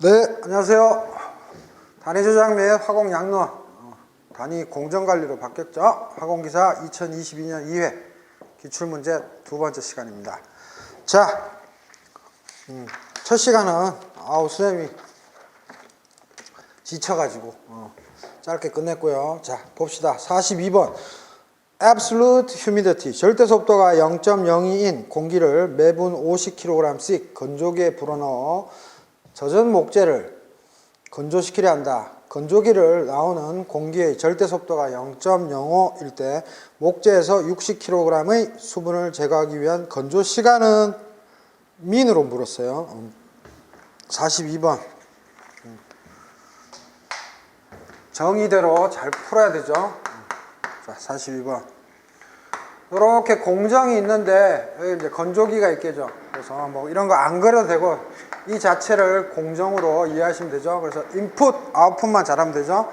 네, 안녕하세요. 단위 조작 및 화공 양론, 단위 공정관리로 바뀌었죠. 화공기사 2022년 2회 기출문제 두 번째 시간입니다. 자, 첫 시간은 선생님이 지쳐가지고 짧게 끝냈고요. 자, 봅시다. 42번 Absolute humidity, 절대 습도가 0.02인 공기를 매분 50kg씩 건조기에 불어넣어 젖은 목재를 건조시키려 한다. 건조기를 나오는 공기의 절대 습도가 0.05일 때 목재에서 60kg의 수분을 제거하기 위한 건조 시간은 민으로 물었어요. 42번 정의대로 잘 풀어야 되죠. 자, 42번 이렇게 공정이 있는데 여기 이제 건조기가 있겠죠. 그래서 뭐 이런 거 안 그려도 되고 이 자체를 공정으로 이해하시면 되죠. 그래서 인풋, 아웃풋만 잘하면 되죠.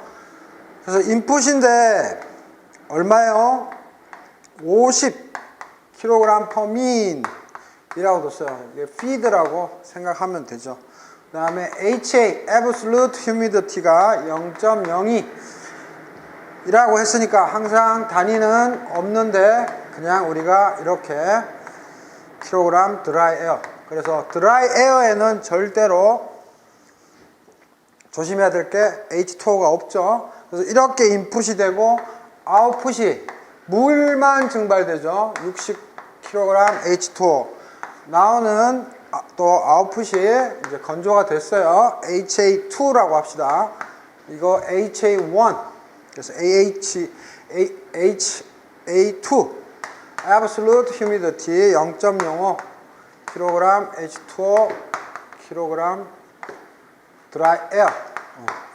그래서 인풋인데 얼마예요? 50kg per min 이라고 뒀어요. 이게 feed라고 생각하면 되죠. 그 다음에 HA, absolute humidity가 0.02 이라고 했으니까 항상 단위는 없는데 그냥 우리가 이렇게 킬로그램 드라이 에어, 그래서 드라이 에어에는 절대로 조심해야 될 게 H2O가 없죠. 그래서 이렇게 인풋이 되고 아웃풋이 물만 증발되죠. 60kg H2O 나오는 또 아웃풋이 이제 건조가 됐어요. HA2라고 합시다. 이거 HA1 그래서 HA2 Absolute Humidity 0.05 kg H2O kg Dry Air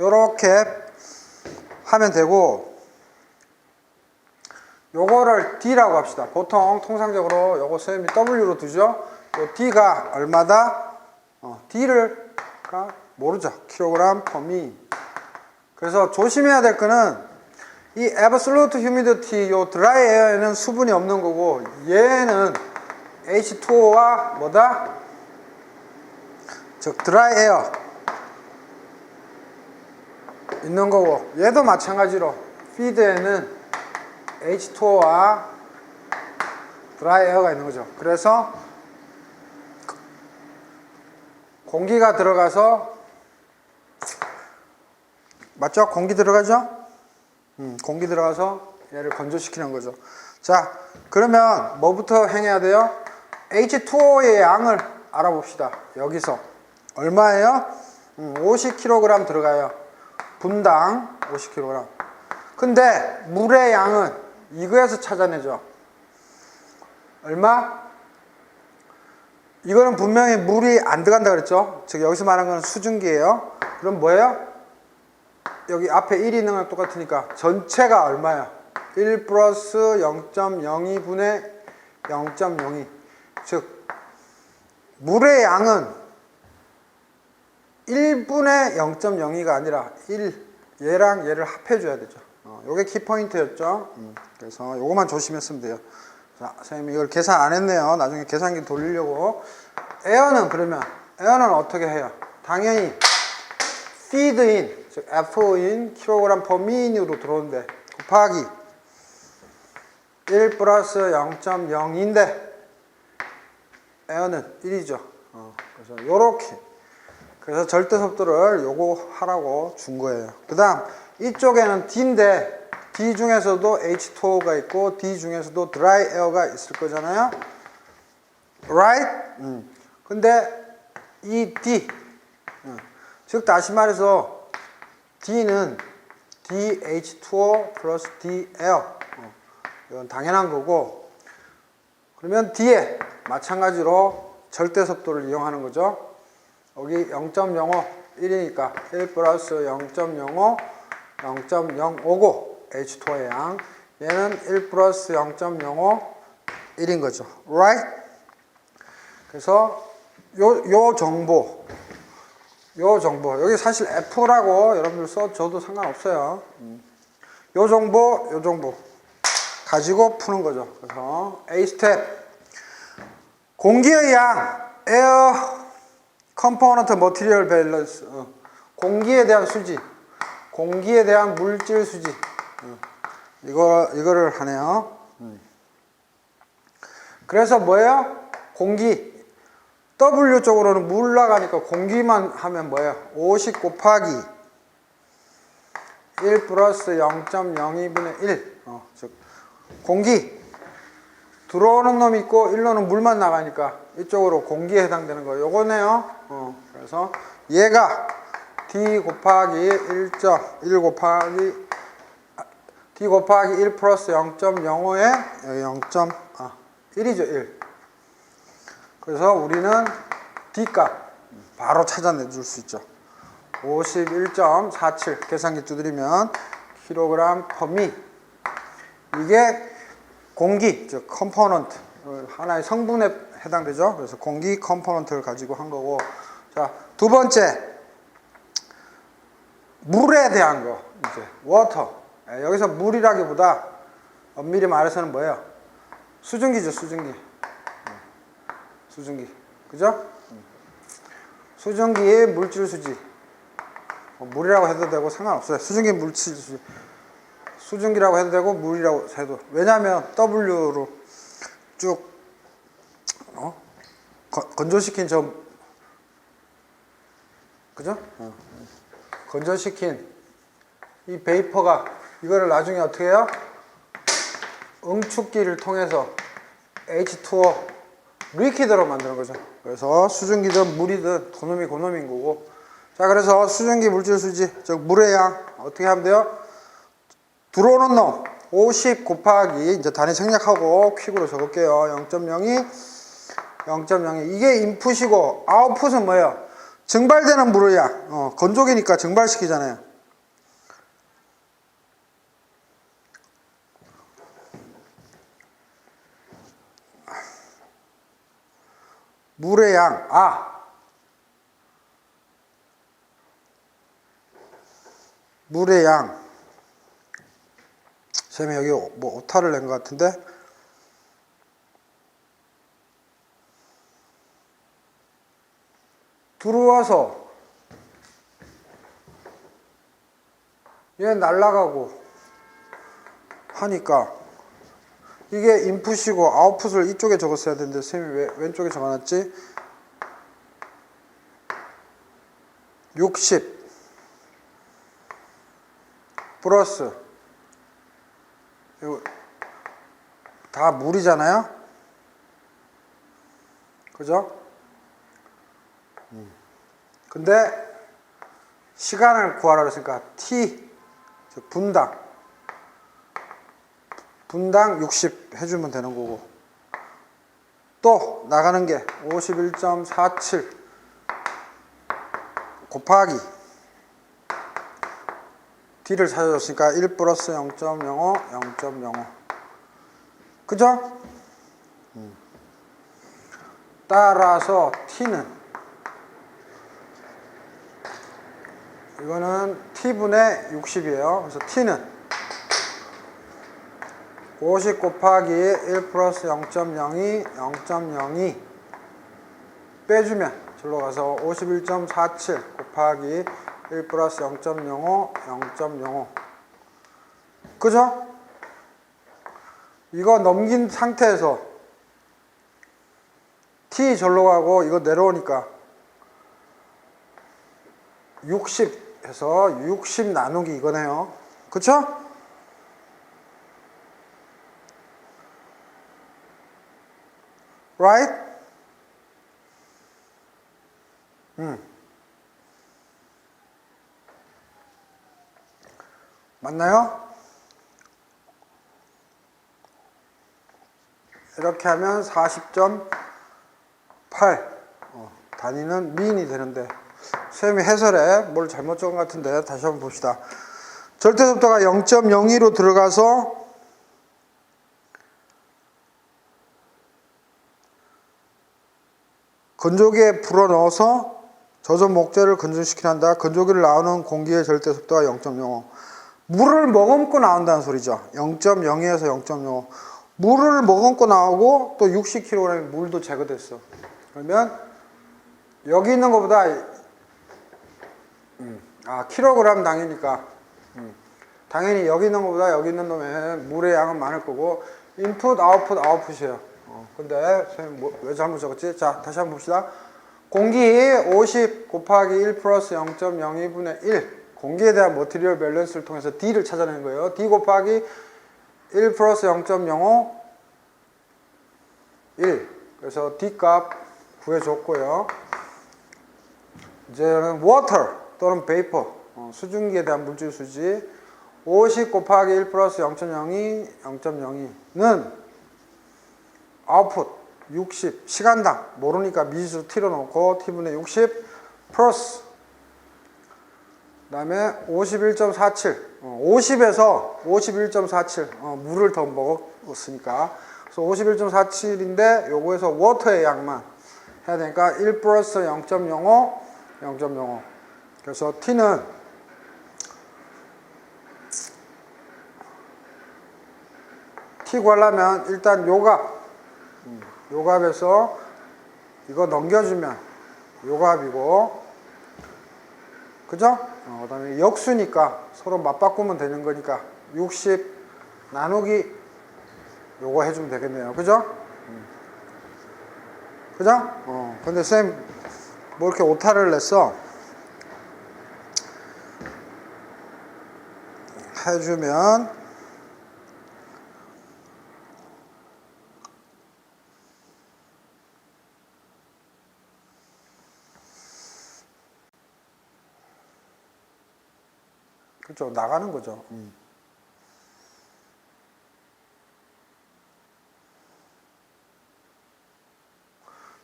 요렇게 하면 되고 요거를 D라고 합시다. 보통 통상적으로 요거 선생님이 W로 두죠. 요 D가 얼마다? D를 모르죠. kg per min. 그래서 조심해야 될 거는 이 absolute humidity, 요 드라이 에어에는 수분이 없는 거고 얘는 H2O와 뭐다? 즉 드라이 에어 있는 거고 얘도 마찬가지로 피드에는 H2O와 드라이 에어가 있는 거죠. 그래서 공기가 들어가서 맞죠? 공기 들어가죠? 공기 들어가서 얘를 건조시키는 거죠. 자, 그러면 뭐부터 행해야 돼요? H2O의 양을 알아봅시다. 여기서 얼마예요? 50kg 들어가요. 분당 50kg. 근데 물의 양은 이거에서 찾아내죠. 얼마? 이거는 분명히 물이 안 들어간다 그랬죠. 즉 여기서 말하는 건 수증기예요. 그럼 뭐예요? 여기 앞에 1이 있는 거랑 똑같으니까 전체가 얼마야? 1 플러스 0.02분의 0.02. 즉 물의 양은 1분의 0.02가 아니라 1, 얘랑 얘를 합해줘야 되죠. 요게 키포인트였죠. 그래서 요거만 조심했으면 돼요. 자, 선생님이 이걸 계산 안 했네요. 나중에 계산기 돌리려고. 에어는 그러면 에어는 어떻게 해요? 당연히 feed-in, 즉 F인 kg per min으로 들어오는데 곱하기 1 플러스 0.02인데 에어는 1이죠. 그래서 요렇게. 그래서 절대 속도를 요거 하라고 준 거예요. 그 다음 이쪽에는 D인데 D 중에서도 H2O가 있고 D 중에서도 드라이 에어가 있을 거잖아요. Right? 근데 이 D 즉 다시 말해서 D는 DH2O 플러스 D 에어 이건 당연한 거고 그러면 D에 마찬가지로 절대 속도를 이용하는 거죠. 여기 0.05 1이니까 1 플러스 0.05 0.059 H2O의 양 얘는 1 플러스 0.05 1인 거죠. Right? 그래서 요 정보 여기 사실 F라고 여러분들 써줘도 상관없어요. 요 정보 가지고 푸는 거죠. 그래서 A 스텝 공기의 양 에어 컴포넌트 머티리얼 밸런스. 공기에 대한 수지. 공기에 대한 물질 수지. 이거를 하네요. 그래서 뭐예요? 공기. W 쪽으로는 물 나가니까 공기만 하면 뭐예요? 50 곱하기 1 플러스 0.02분의 1. 즉 공기. 들어오는 놈이 있고 일로는 물만 나가니까 이쪽으로 공기에 해당되는 거 요거네요. 그래서 얘가 D 곱하기 1.1 곱하기 D 곱하기 1 플러스 0.05에 0.1이죠 1. 그래서 우리는 D 값 바로 찾아내 줄 수 있죠. 51.47 계산기 두드리면 킬로그램 퍼미. 이게 공기, 즉 컴포넌트 하나의 성분에 해당되죠. 그래서 공기 컴포넌트를 가지고 한 거고. 자, 두 번째 물에 대한 거 이제 워터. 여기서 물이라기보다 엄밀히 말해서는 뭐예요? 수증기죠, 수증기. 수증기, 그죠? 수증기의 물질 수지. 물이라고 해도 되고 상관없어요. 수증기 물질 수지. 수증기라고 해도 되고 물이라고 해도. 왜냐하면 W로 쭉 건조시킨 그죠? 건조시킨 이 베이퍼가 이거를 나중에 어떻게 해요? 응축기를 통해서 H2O 리퀴드로 만드는 거죠. 그래서 수증기든 물이든 고놈인 거고. 자, 그래서 수증기 물질 수지, 즉 물의 양 어떻게 하면 돼요? 들어오는 놈 50 곱하기 이제 단위 생략하고 퀵으로 적을게요. 0.02 0.02 이게 인풋이고 아웃풋은 뭐예요? 증발되는 물의 양. 건조기니까 증발시키잖아요. 물의 양 물의 양. 쌤이 여기 뭐 오타를 낸 것 같은데. 들어와서 얘 날아가고 하니까 이게 인풋이고 아웃풋을 이쪽에 적었어야 되는데 쌤이 왜 왼쪽에 적어놨지? 60 플러스 이거 다 물이잖아요. 그죠? 근데 시간을 구하라 그랬으니까 T 분당 60 해주면 되는 거고, 또 나가는 게 51.47 곱하기 D를 찾아줬으니까 1 플러스 0.05 0.05 그죠? 따라서 T는 이거는 T분의 60이에요. 그래서 T는 50 곱하기 1 플러스 0.02 0.02 빼주면 절로 가서 51.47 곱하기 1 플러스 0.05 0.05 그죠? 이거 넘긴 상태에서 T 절로 가고 이거 내려오니까 60 해서 60 나누기 이거네요. 그쵸? right? 맞나요? 이렇게 하면 40.8 단위는 미인이 되는데 선생님이 해설에 뭘 잘못 적은 것 같은데 다시 한번 봅시다. 절대속도가 0.02로 들어가서 건조기에 불어넣어서 젖은 목재를 건조시킨다. 건조기를 나오는 공기의 절대속도가 0.05. 물을 머금고 나온다는 소리죠. 0.02에서 0.05. 물을 머금고 나오고 또 60kg의 물도 제거됐어. 그러면 여기 있는 것보다 킬로그램 당이니까 당연히 여기 있는 것보다 여기 있는 놈의 물의 양은 많을 거고 인풋, 아웃풋이에요. 근데 선생님 왜 잘못 적었지? 자, 다시 한번 봅시다. 공기 50 곱하기 1 플러스 0.02분의 1 공기에 대한 머티리얼 밸런스를 통해서 D를 찾아내는 거예요. D 곱하기 1 플러스 0.05 1 그래서 D 값 구해줬고요. 이제는 water 또는 vapor 수증기에 대한 물질 수지 50 곱하기 1 플러스 0.02는 아웃풋 60 시간당 모르니까 미지수 t로 놓고 t분의 60 플러스 그 다음에 51.47 50에서 51.47 물을 더 먹었으니까 그래서 51.47인데 요거에서 워터의 양만 해야 되니까 1 플러스 0.05 0.05 그래서 t는 t 구하려면 일단 요 값에서 이거 넘겨주면 요 값이고 그죠? 그 다음에 역수니까 서로 맞바꾸면 되는 거니까 60 나누기 요거 해주면 되겠네요. 그죠? 그죠? 근데 쌤 뭐 이렇게 오타를 냈어? 해주면 그렇죠. 나가는 거죠.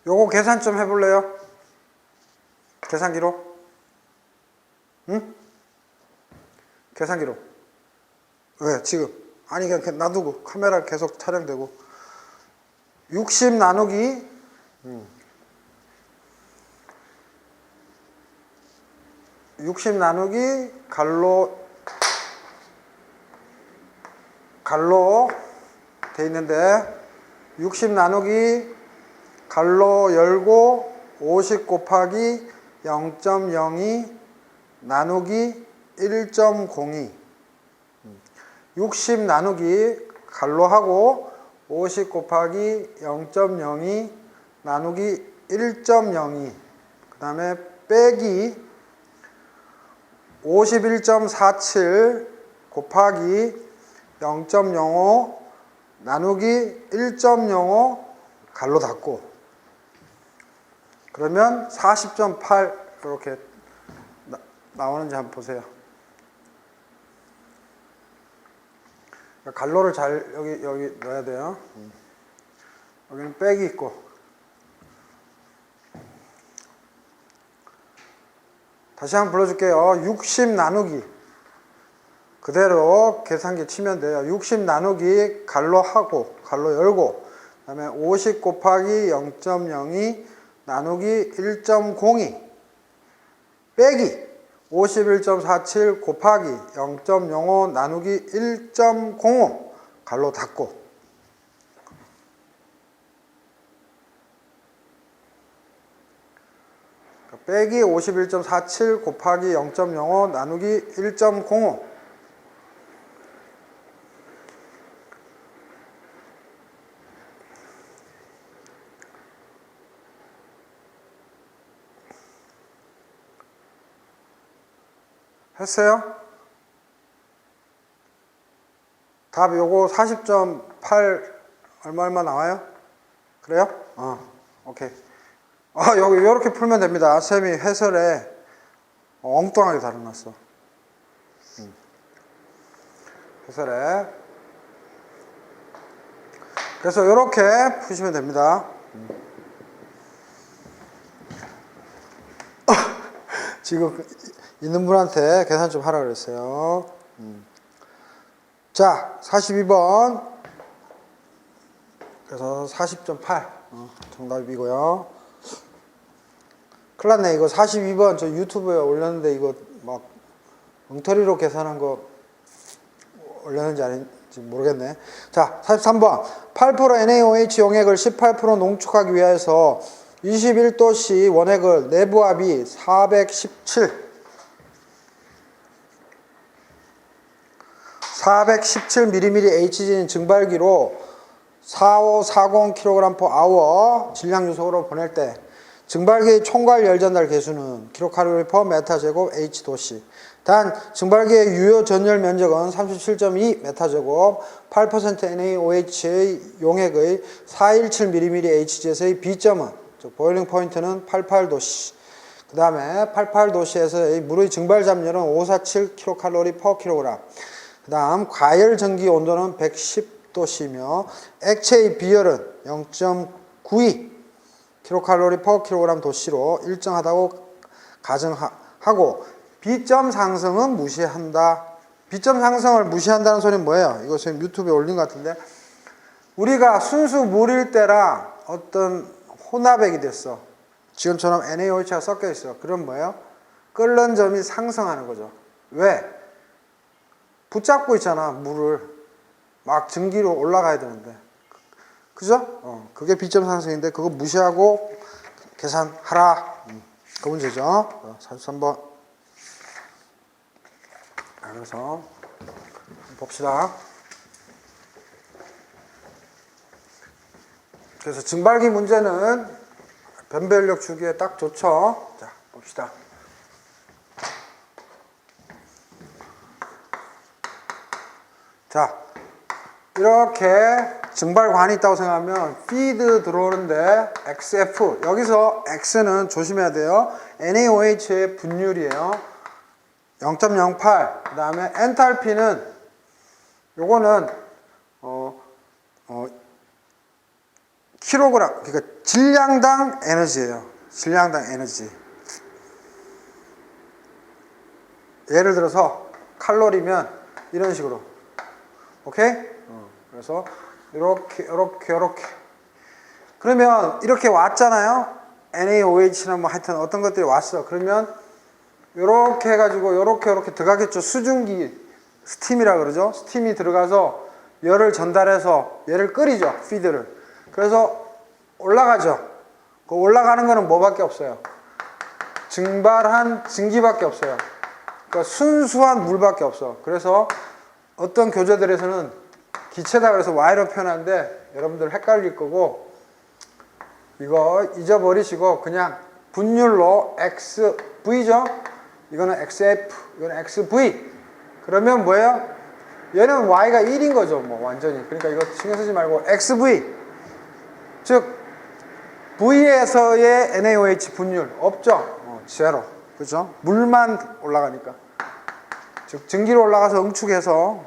요거 계산 좀 해볼래요? 계산기로? 응? 계산기로. 왜? 지금? 아니 그냥 놔두고 카메라 계속 촬영되고 60 나누기 60 나누기 갈로 돼 있는데 60 나누기 갈로 열고 50 곱하기 0.02 나누기 1.02 60 나누기 갈로 하고 50 곱하기 0.02 나누기 1.02 그 다음에 빼기 51.47 곱하기 0.05 나누기 1.05 갈로 닫고 그러면 40.8 이렇게 나오는지 한번 보세요. 갈로를 잘 여기 넣어야 돼요. 여기는 빼기 있고 다시 한번 불러줄게요. 60 나누기 그대로 계산기 치면 돼요. 60 나누기 갈로 하고 갈로 열고 그 다음에 50 곱하기 0.02 나누기 1.02 빼기 51.47 곱하기 0.05 나누기 1.05 갈로 닫고 빼기 51.47 곱하기 0.05 나누기 1.05 했어요? 답 요거 40.8 얼마 나와요? 그래요? 오케이. 여기 이렇게 풀면 됩니다. 쌤이 해설에 엉뚱하게 다뤄놨어. 해설에. 그래서 이렇게 푸시면 됩니다. 지금 있는 분한테 계산 좀 하라 그랬어요. 자, 42번. 그래서 40.8 정답이고요. 큰일 났네. 이거 42번 저 유튜브에 올렸는데 이거 막 엉터리로 계산한 거 올렸는지 아닌지 모르겠네. 자, 43번. 8% NaOH 용액을 18% 농축하기 위해서 21도씨 원액을 내부압이 417mm HG는 증발기로 4540kg/h 질량 유속으로 보낼 때 증발기의 총괄 열 전달 개수는 kcal/m H도씨. 단 증발기의 유효 전열 면적은 37.2m제곱, 8% NaOH의 용액의 417mm HG에서의 B점은, 즉 보일링 포인트는 88도씨. 그 다음에 88도씨에서의 물의 증발 잠열은 547kcal/kg. 그 다음 과열 전기 온도는 110도씨며 액체의 비열은 0.92 kcal/kg 도씨로 일정하다고 가정하고 B점 상승은 무시한다. B점 상승을 무시한다는 소리는 뭐예요? 이거 지금 유튜브에 올린 것 같은데, 우리가 순수 물일 때랑 어떤 혼합액이 됐어. 지금처럼 NaOH가 섞여 있어. 그럼 뭐예요? 끓는 점이 상승하는 거죠. 왜? 붙잡고 있잖아, 물을. 막 증기로 올라가야 되는데. 그죠? 그게 B점 상승인데 그거 무시하고 계산하라. 그 문제죠. 43번. 그래서 봅시다. 그래서 증발기 문제는 변배연력 주기에 딱 좋죠. 자, 봅시다. 자, 이렇게 증발관이 있다고 생각하면 피드 들어오는데 XF, 여기서 X는 조심해야 돼요. NaOH의 분율이에요. 0.08. 그 다음에 엔탈피는 요거는 킬로그램, 그러니까 질량당 에너지예요. 질량당 에너지. 예를 들어서 칼로리면 이런 식으로. 오케이? 그래서 이렇게. 그러면 이렇게 왔잖아요. NaOH나 뭐 하여튼 어떤 것들이 왔어. 그러면 요렇게 해가지고 요렇게 들어가겠죠. 수증기, 스팀이라 그러죠. 스팀이 들어가서 열을 전달해서 얘를 끓이죠. 피드를. 그래서 올라가죠. 그 올라가는 거는 뭐밖에 없어요? 증발한 증기밖에 없어요. 그러니까 순수한 물밖에 없어. 그래서 어떤 교재들에서는 기체다 그래서 Y로 표현하는데 여러분들 헷갈릴 거고, 이거 잊어버리시고 그냥 분율로 XV죠. 이거는 XF, 이거는 XV. 그러면 뭐예요? 얘는 Y가 1인 거죠. 뭐 완전히. 그러니까 이거 신경 쓰지 말고 XV. 즉 V에서의 NaOH 분율 없죠. 제로. 그죠? 물만 올라가니까. 즉 증기로 올라가서 응축해서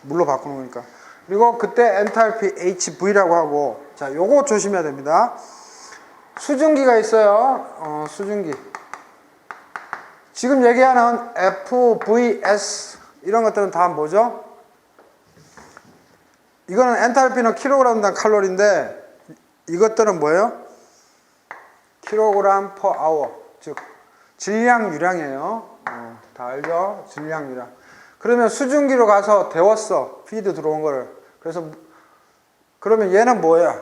물로 바꾸는 거니까. 그리고 그때 엔탈피 HV라고 하고, 자, 요거 조심해야 됩니다. 수증기가 있어요. 수증기. 지금 얘기하는 FVS 이런 것들은 다 뭐죠? 이거는 엔탈피는 킬로그램당 칼로리인데 이것들은 뭐예요? 킬로그램 퍼 아워, 즉 질량 유량이에요. 다 알죠? 질량 유량. 그러면 수증기로 가서 데웠어. 피드 들어온 거를. 그래서 그러면 얘는 뭐야?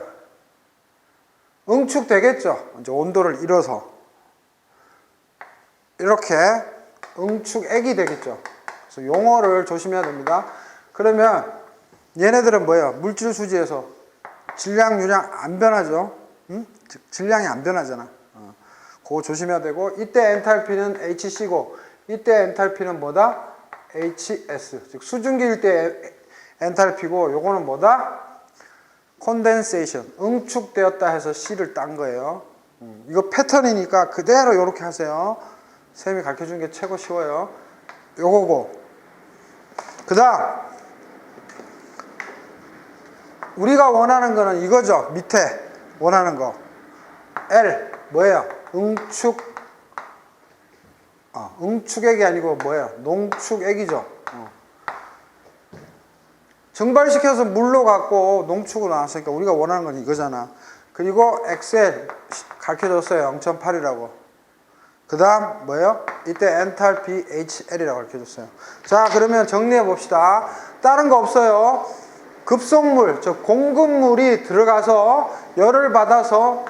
응축되겠죠. 이제 온도를 잃어서 이렇게 응축액이 되겠죠. 그래서 용어를 조심해야 됩니다. 그러면 얘네들은 뭐예요? 물질 수지에서 질량 유량 안 변하죠. 즉 질량이 안 변하잖아. 그거 조심해야 되고, 이때 엔탈피는 HC고 이때 엔탈피는 뭐다? HS. 즉 수증기일 때 엔탈피고, 요거는 뭐다? 콘덴세이션. 응축되었다 해서 C를 딴 거예요. 이거 패턴이니까 그대로 요렇게 하세요. 쌤이 가르쳐준 게 최고 쉬워요. 요거고. 그 다음 우리가 원하는 거는 이거죠. 밑에 원하는 거 L 뭐예요? 응축액이 아니고 뭐예요? 농축액이죠. 증발시켜서 물로 갖고 농축으로 나왔으니까 우리가 원하는 건 이거잖아. 그리고 XL 가르쳐줬어요. 0.8이라고. 그 다음 뭐예요? 이때 엔탈피 HL이라고 가르쳐줬어요. 자, 그러면 정리해 봅시다. 다른 거 없어요. 급속물, 즉 공급물이 들어가서 열을 받아서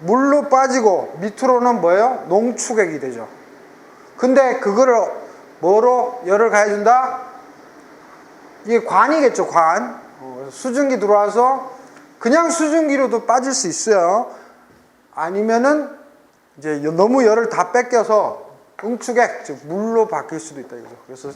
물로 빠지고 밑으로는 뭐예요? 농축액이 되죠. 근데 그거를 뭐로 열을 가해준다? 이게 관이겠죠, 관. 수증기 들어와서 그냥 수증기로도 빠질 수 있어요. 아니면은 이제 너무 열을 다 뺏겨서 응축액, 즉 물로 바뀔 수도 있다 이거죠. 그래서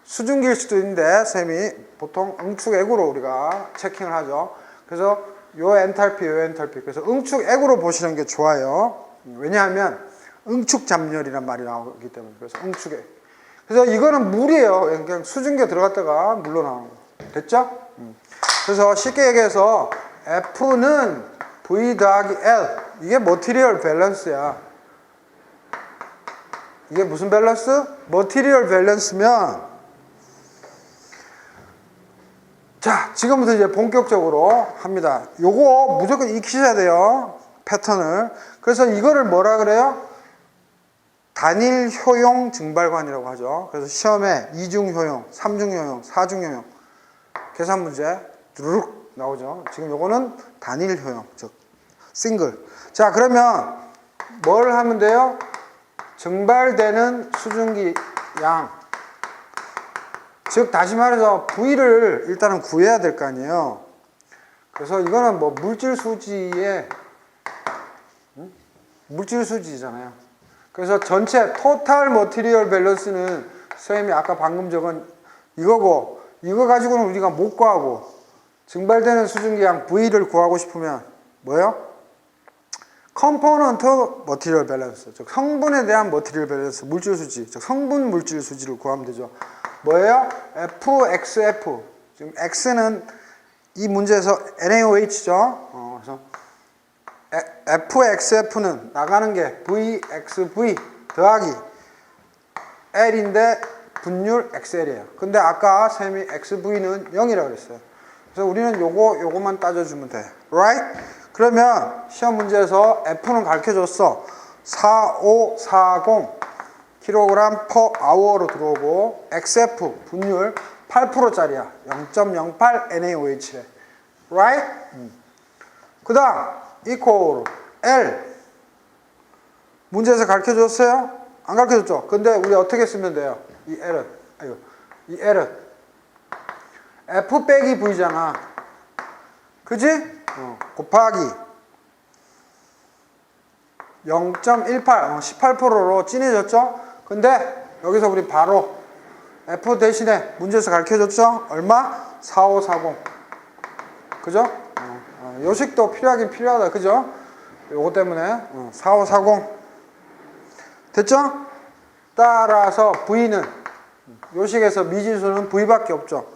수증기일 수도 있는데 쌤이 보통 응축액으로 우리가 체킹을 하죠. 그래서 요 엔탈피, 요 엔탈피. 그래서 응축액으로 보시는 게 좋아요. 왜냐하면 응축잡열이란 말이 나오기 때문에. 그래서 응축액. 그래서 이거는 물이에요. 그냥 수증기가 들어갔다가 물로 나오는 거. 됐죠? 그래서 쉽게 얘기해서 F는 V 더하기 L. 이게 머티리얼 밸런스야. 이게 무슨 밸런스? 머티리얼 밸런스면 자, 지금부터 이제 본격적으로 합니다. 요거 무조건 익히셔야 돼요. 패턴을. 그래서 이거를 뭐라 그래요? 단일 효용 증발관이라고 하죠. 그래서 시험에 2중 효용, 3중 효용, 4중 효용 계산 문제 두루룩 나오죠. 지금 요거는 단일 효용, 즉 싱글. 자, 그러면 뭘 하면 돼요? 증발되는 수증기 양, 즉 다시 말해서 V를 일단은 구해야 될 거 아니에요. 그래서 이거는 뭐 물질 수지의 물질 수지잖아요. 그래서 전체 토탈 머티리얼 밸런스는 선생님이 아까 방금 적은 이거고, 이거 가지고는 우리가 못 구하고, 증발되는 수증기 양 V를 구하고 싶으면 뭐예요? 컴포넌트 머티리얼 밸런스, 즉 성분에 대한 머티리얼 밸런스, 물질 수지, 즉 성분 물질 수지를 구하면 되죠. 뭐예요? FXF. 지금 X는 이 문제에서 NaOH죠. 그래서 FXF는 나가는 게 VXV 더하기 L인데 분율 XL이에요. 근데 아까 쌤이 XV는 0이라고 그랬어요. 그래서 우리는 요거만 따져주면 돼. Right? 그러면 시험 문제에서 F는 가르쳐줬어. 4540 kg per hour로 들어오고, XF 분율 8%짜리야. 0.08 NaOH래. Right? 그 다음 equal L. 문제에서 가르쳐줬어요? 안 가르쳐줬죠? 근데 우리 어떻게 쓰면 돼요? 이 L은 F 빼기 V잖아. 그지? 곱하기 0.18, 18%로 진해졌죠? 근데 여기서 우리 바로 F 대신에 문제에서 가르쳐줬죠? 얼마? 4540. 그죠? 요식도 필요하긴 필요하다. 그죠? 요거 때문에 4540. 됐죠? 따라서 V는 요식에서 미지수는 V밖에 없죠.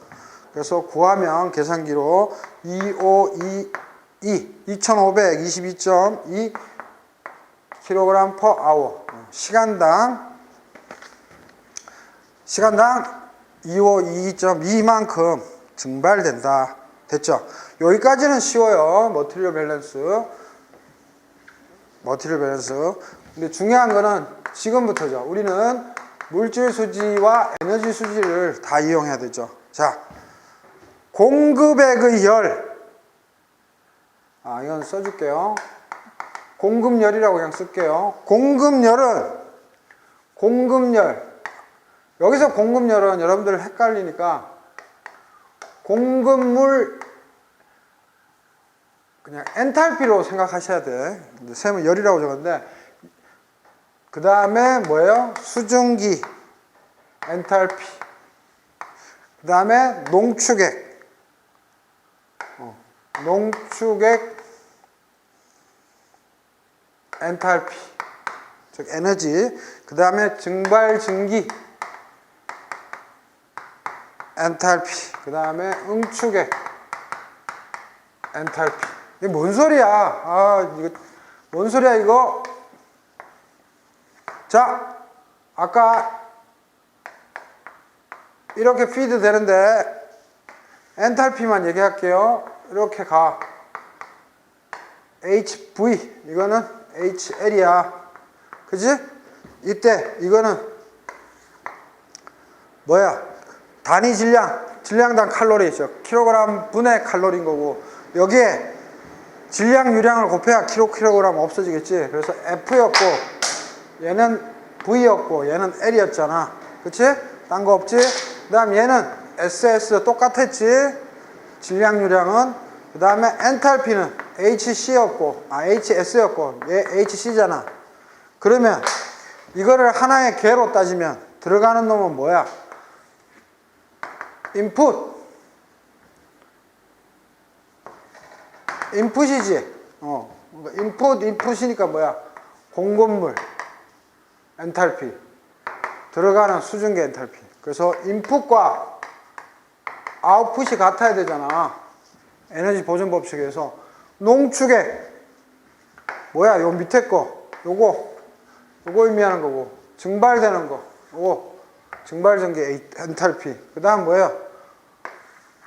그래서 구하면 계산기로 2522.2 kg per hour. 시간당 2522.2만큼 증발된다. 됐죠? 여기까지는 쉬워요. 머티리얼 밸런스. 근데 중요한 거는 지금부터죠. 우리는 물질 수지와 에너지 수지를 다 이용해야 되죠. 자, 공급액의 열. 이건 써줄게요. 공급열이라고 그냥 쓸게요. 공급열. 여기서 공급열은 여러분들 헷갈리니까 공급물 그냥 엔탈피로 생각하셔야 돼. 근데 쌤은 열이라고 적었는데, 그 다음에 뭐예요? 수증기 엔탈피. 그 다음에 농축액. 농축액 엔탈피, 즉 에너지. 그 다음에 증발증기 엔탈피. 그 다음에 응축액 엔탈피. 이게 뭔 소리야? 이거 뭔 소리야 이거? 자, 아까 이렇게 피드 되는데 엔탈피만 얘기할게요. 이렇게 가. HV, 이거는 HL이야. 그지? 이때 이거는 뭐야? 단위 질량당 칼로리, 킬로그램 분의 칼로리인 거고, 여기에 질량 유량을 곱해야 kg 없어지겠지. 그래서 F였고 얘는 V였고 얘는 L이었잖아. 그치? 딴 거 없지? 그 다음 얘는 SS 똑같았지. 질량 유량은. 그 다음에 엔탈피는 HC였고 HS였고 얘 HC잖아. 그러면 이거를 하나의 개로 따지면 들어가는 놈은 뭐야? 인풋이지. 인풋이니까 뭐야? 공급물 엔탈피, 들어가는 수증기 엔탈피. 그래서 인풋과 아웃풋이 같아야 되잖아. 에너지 보존 법칙에서. 농축액 뭐야? 요 밑에 거 요거 의미하는 거고, 증발되는 거 요거 증발전기 엔탈피. 그 다음 뭐야?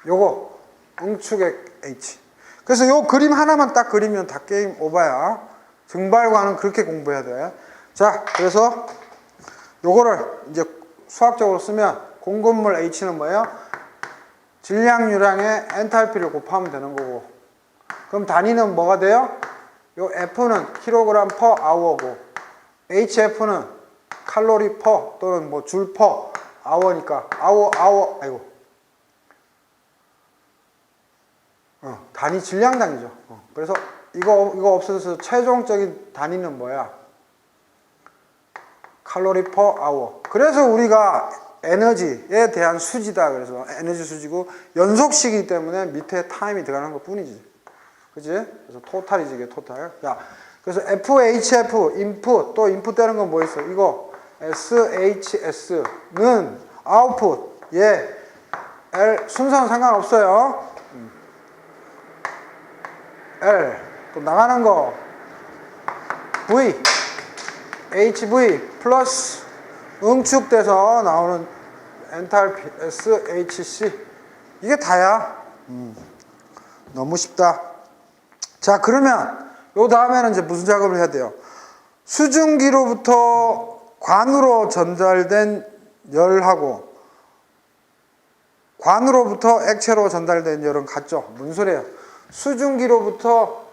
요거 응축액 H. 그래서 요 그림 하나만 딱 그리면 다 게임 오버야. 증발과는 그렇게 공부해야 돼. 자, 그래서 요거를 이제 수학적으로 쓰면 공급물 H는 뭐예요? 질량 유량의 엔탈피를 곱하면 되는 거고. 그럼 단위는 뭐가 돼요? 요 F는 킬로그램 퍼 아워고 HF는 칼로리 퍼 또는 뭐 줄 퍼 아워니까 단위 질량 단위죠. 그래서 이거 없어져서 최종적인 단위는 뭐야? 칼로리 퍼 아워. 그래서 우리가 에너지에 대한 수지다. 그래서 에너지 수지고 연속식이기 때문에 밑에 타임이 들어가는 것 뿐이지. 그치? 그래서 토탈이지, 이게 토탈. 야, 그래서 FHF, 인풋, 또 인풋 되는 건 뭐 있어? 이거, SHS는 아웃풋, 얘, L, 순서는 상관없어요. L, 또 나가는 거, V, HV, 플러스, 응축돼서 나오는 엔탈피, SHC. 이게 다야. 너무 쉽다. 자, 그러면 요 다음에는 이제 무슨 작업을 해야 돼요? 수증기로부터 관으로 전달된 열하고 관으로부터 액체로 전달된 열은 같죠? 무슨 소리예요? 수증기로부터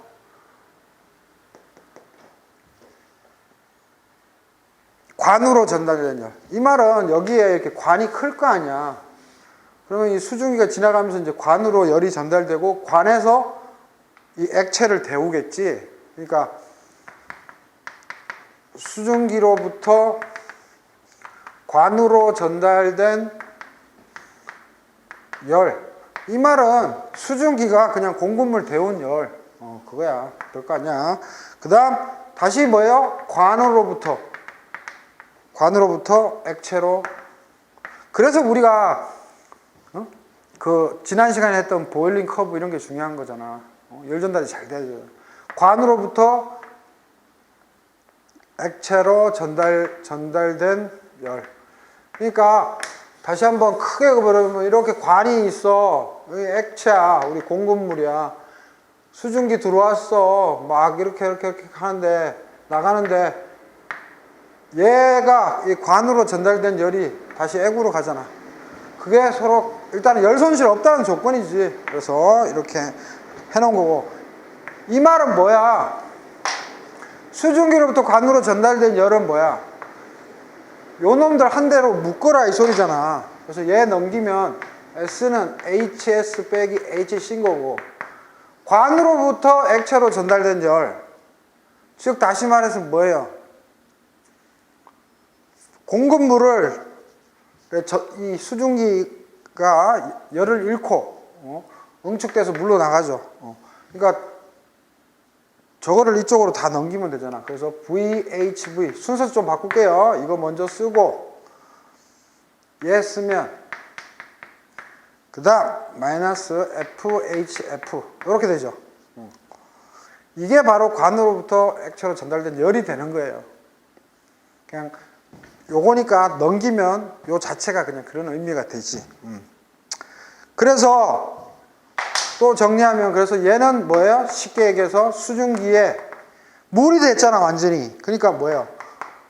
관으로 전달된 열. 이 말은 여기에 이렇게 관이 클 거 아니야. 그러면 이 수증기가 지나가면서 이제 관으로 열이 전달되고 관에서 이 액체를 데우겠지. 그러니까 수증기로부터 관으로 전달된 열. 이 말은 수증기가 그냥 공급물 데운 열. 그거야. 그럴 거 아니야. 그 다음 다시 뭐예요? 관으로부터 액체로. 그래서 우리가 그 지난 시간에 했던 보일링 커브 이런 게 중요한 거잖아. 열 전달이 잘 돼야죠. 관으로부터 액체로 전달된 열. 그러니까 다시 한번 크게 그려보면 이렇게 관이 있어. 여기 액체야. 우리 공급물이야. 수증기 들어왔어. 막 이렇게 하는데 나가는데 얘가 이 관으로 전달된 열이 다시 액으로 가잖아. 그게 서로 일단은 열 손실 없다는 조건이지. 그래서 이렇게 해놓은 거고. 이 말은 뭐야? 수증기로부터 관으로 전달된 열은 뭐야? 요 놈들 한 대로 묶어라 이 소리잖아. 그래서 얘 넘기면 S는 HS 빼기 HC인 거고, 관으로부터 액체로 전달된 열, 즉 다시 말해서 뭐예요? 공급물을 이 수증기가 열을 잃고 응축돼서 물로 나가죠. 그러니까 저거를 이쪽으로 다 넘기면 되잖아. 그래서 VHV 순서 좀 바꿀게요. 이거 먼저 쓰고 얘 쓰면 그 다음 마이너스 FHF 이렇게 되죠. 이게 바로 관으로부터 액체로 전달된 열이 되는 거예요. 그냥 요거니까 넘기면 요 자체가 그냥 그런 의미가 되지. 그래서 또 정리하면, 그래서 얘는 뭐예요? 쉽게 얘기해서 수증기에 물이 됐잖아 완전히. 그러니까 뭐예요?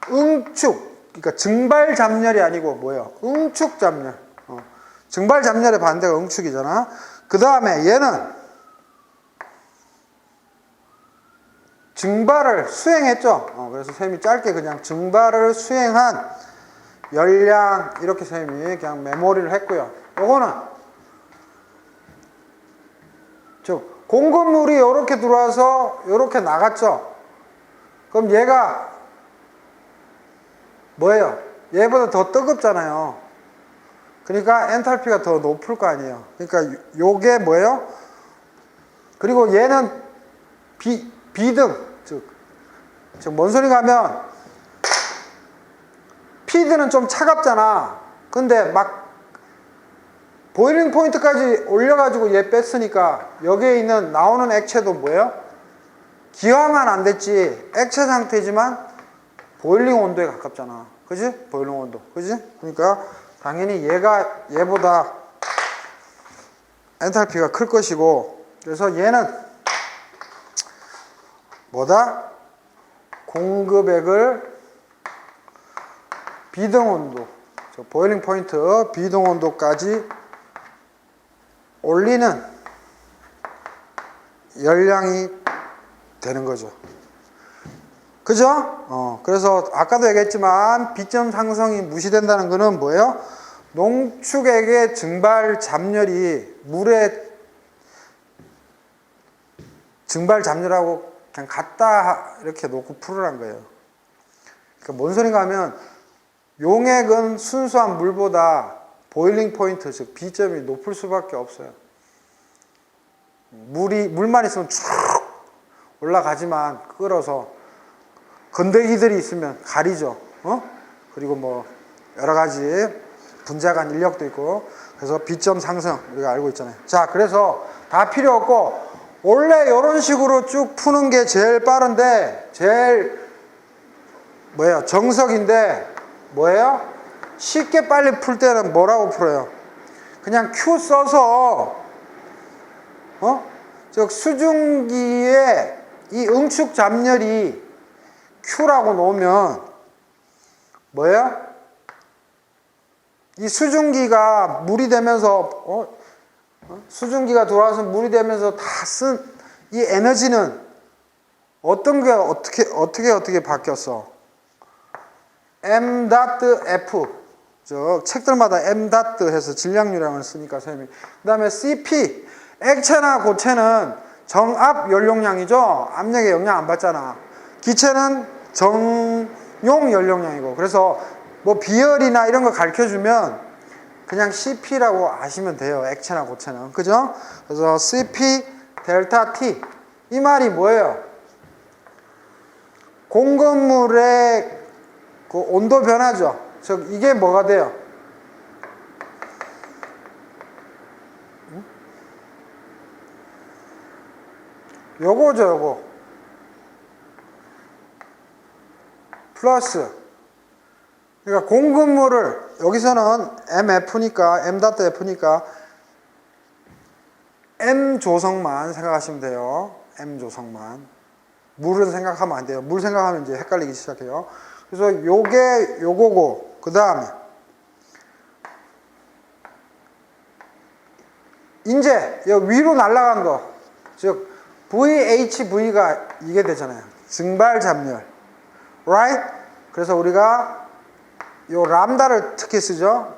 응축, 그러니까 증발 잡열이 아니고 뭐예요? 응축 잡열. 증발 잡열의 반대가 응축이잖아. 그 다음에 얘는 증발을 수행했죠. 그래서 쌤이 짧게 그냥 증발을 수행한 열량 이렇게 쌤이 그냥 메모리를 했고요. 요거는 즉 공급물이 이렇게 들어와서 이렇게 나갔죠. 그럼 얘가 뭐예요? 얘보다 더 뜨겁잖아요. 그러니까 엔탈피가 더 높을 거 아니에요. 그러니까 요게 뭐예요? 그리고 얘는 비등, 즉 뭔 소리가 하면 피드는 좀 차갑잖아. 근데 막 보일링 포인트까지 올려가지고 얘 뺐으니까 여기에 있는 나오는 액체도 뭐예요? 기화만 안 됐지 액체 상태지만 보일링 온도에 가깝잖아. 그지? 보일링 온도. 그지? 그러니까 당연히 얘보다 엔탈피가 클 것이고, 그래서 얘는 뭐다? 공급액을 비등 온도, 보일링 포인트 비등 온도까지 올리는 열량이 되는 거죠. 그죠? 그래서 아까도 얘기했지만 비점 상승이 무시된다는 거는 뭐예요? 농축액의 증발 잡열이 물의 증발 잡열하고 그냥 갖다 이렇게 놓고 풀으란 거예요. 그러니까 뭔 소린가 하면 용액은 순수한 물보다 보일링 포인트, 즉 B점이 높을 수밖에 없어요. 물만 있으면 쭉 올라가지만 끓어서 건더기들이 있으면 가리죠. 그리고 뭐 여러 가지 분자간 인력도 있고, 그래서 B점 상승 우리가 알고 있잖아요. 자, 그래서 다 필요 없고 원래 이런 식으로 쭉 푸는 게 제일 빠른데, 제일 뭐예요? 정석인데 뭐예요? 쉽게 빨리 풀 때는 뭐라고 풀어요? 그냥 Q 써서 즉 수증기의 이 응축 잡열이 Q라고 놓으면 뭐예요? 이 수증기가 물이 되면서 수증기가 돌아와서 물이 되면서 다 쓴 이 에너지는 어떤 게 어떻게 바뀌었어? M.F, 저 책들마다 M. 해서 질량유량을 쓰니까 쌤이. 그 다음에 CP, 액체나 고체는 정압 연료량이죠. 압력에 영향 안 받잖아. 기체는 정용 연료량이고. 그래서 뭐 비열이나 이런 거 가르쳐주면 그냥 CP라고 아시면 돼요. 액체나 고체는. 그죠? 그래서 CP 델타 T, 이 말이 뭐예요? 공급물의 그 온도 변화죠. 즉 이게 뭐가 돼요? 요거죠, 요거. 플러스. 그러니까 공급물을 여기서는 MF니까 M.F니까 M 조성만 생각하시면 돼요. M 조성만. 물은 생각하면 안 돼요. 물 생각하면 이제 헷갈리기 시작해요. 그래서 요게 요거고, 그 다음에 이제 요 위로 날아간 거, 즉 VHV가 이게 되잖아요. 증발 잡열, right? 그래서 우리가 요 람다를 특히 쓰죠.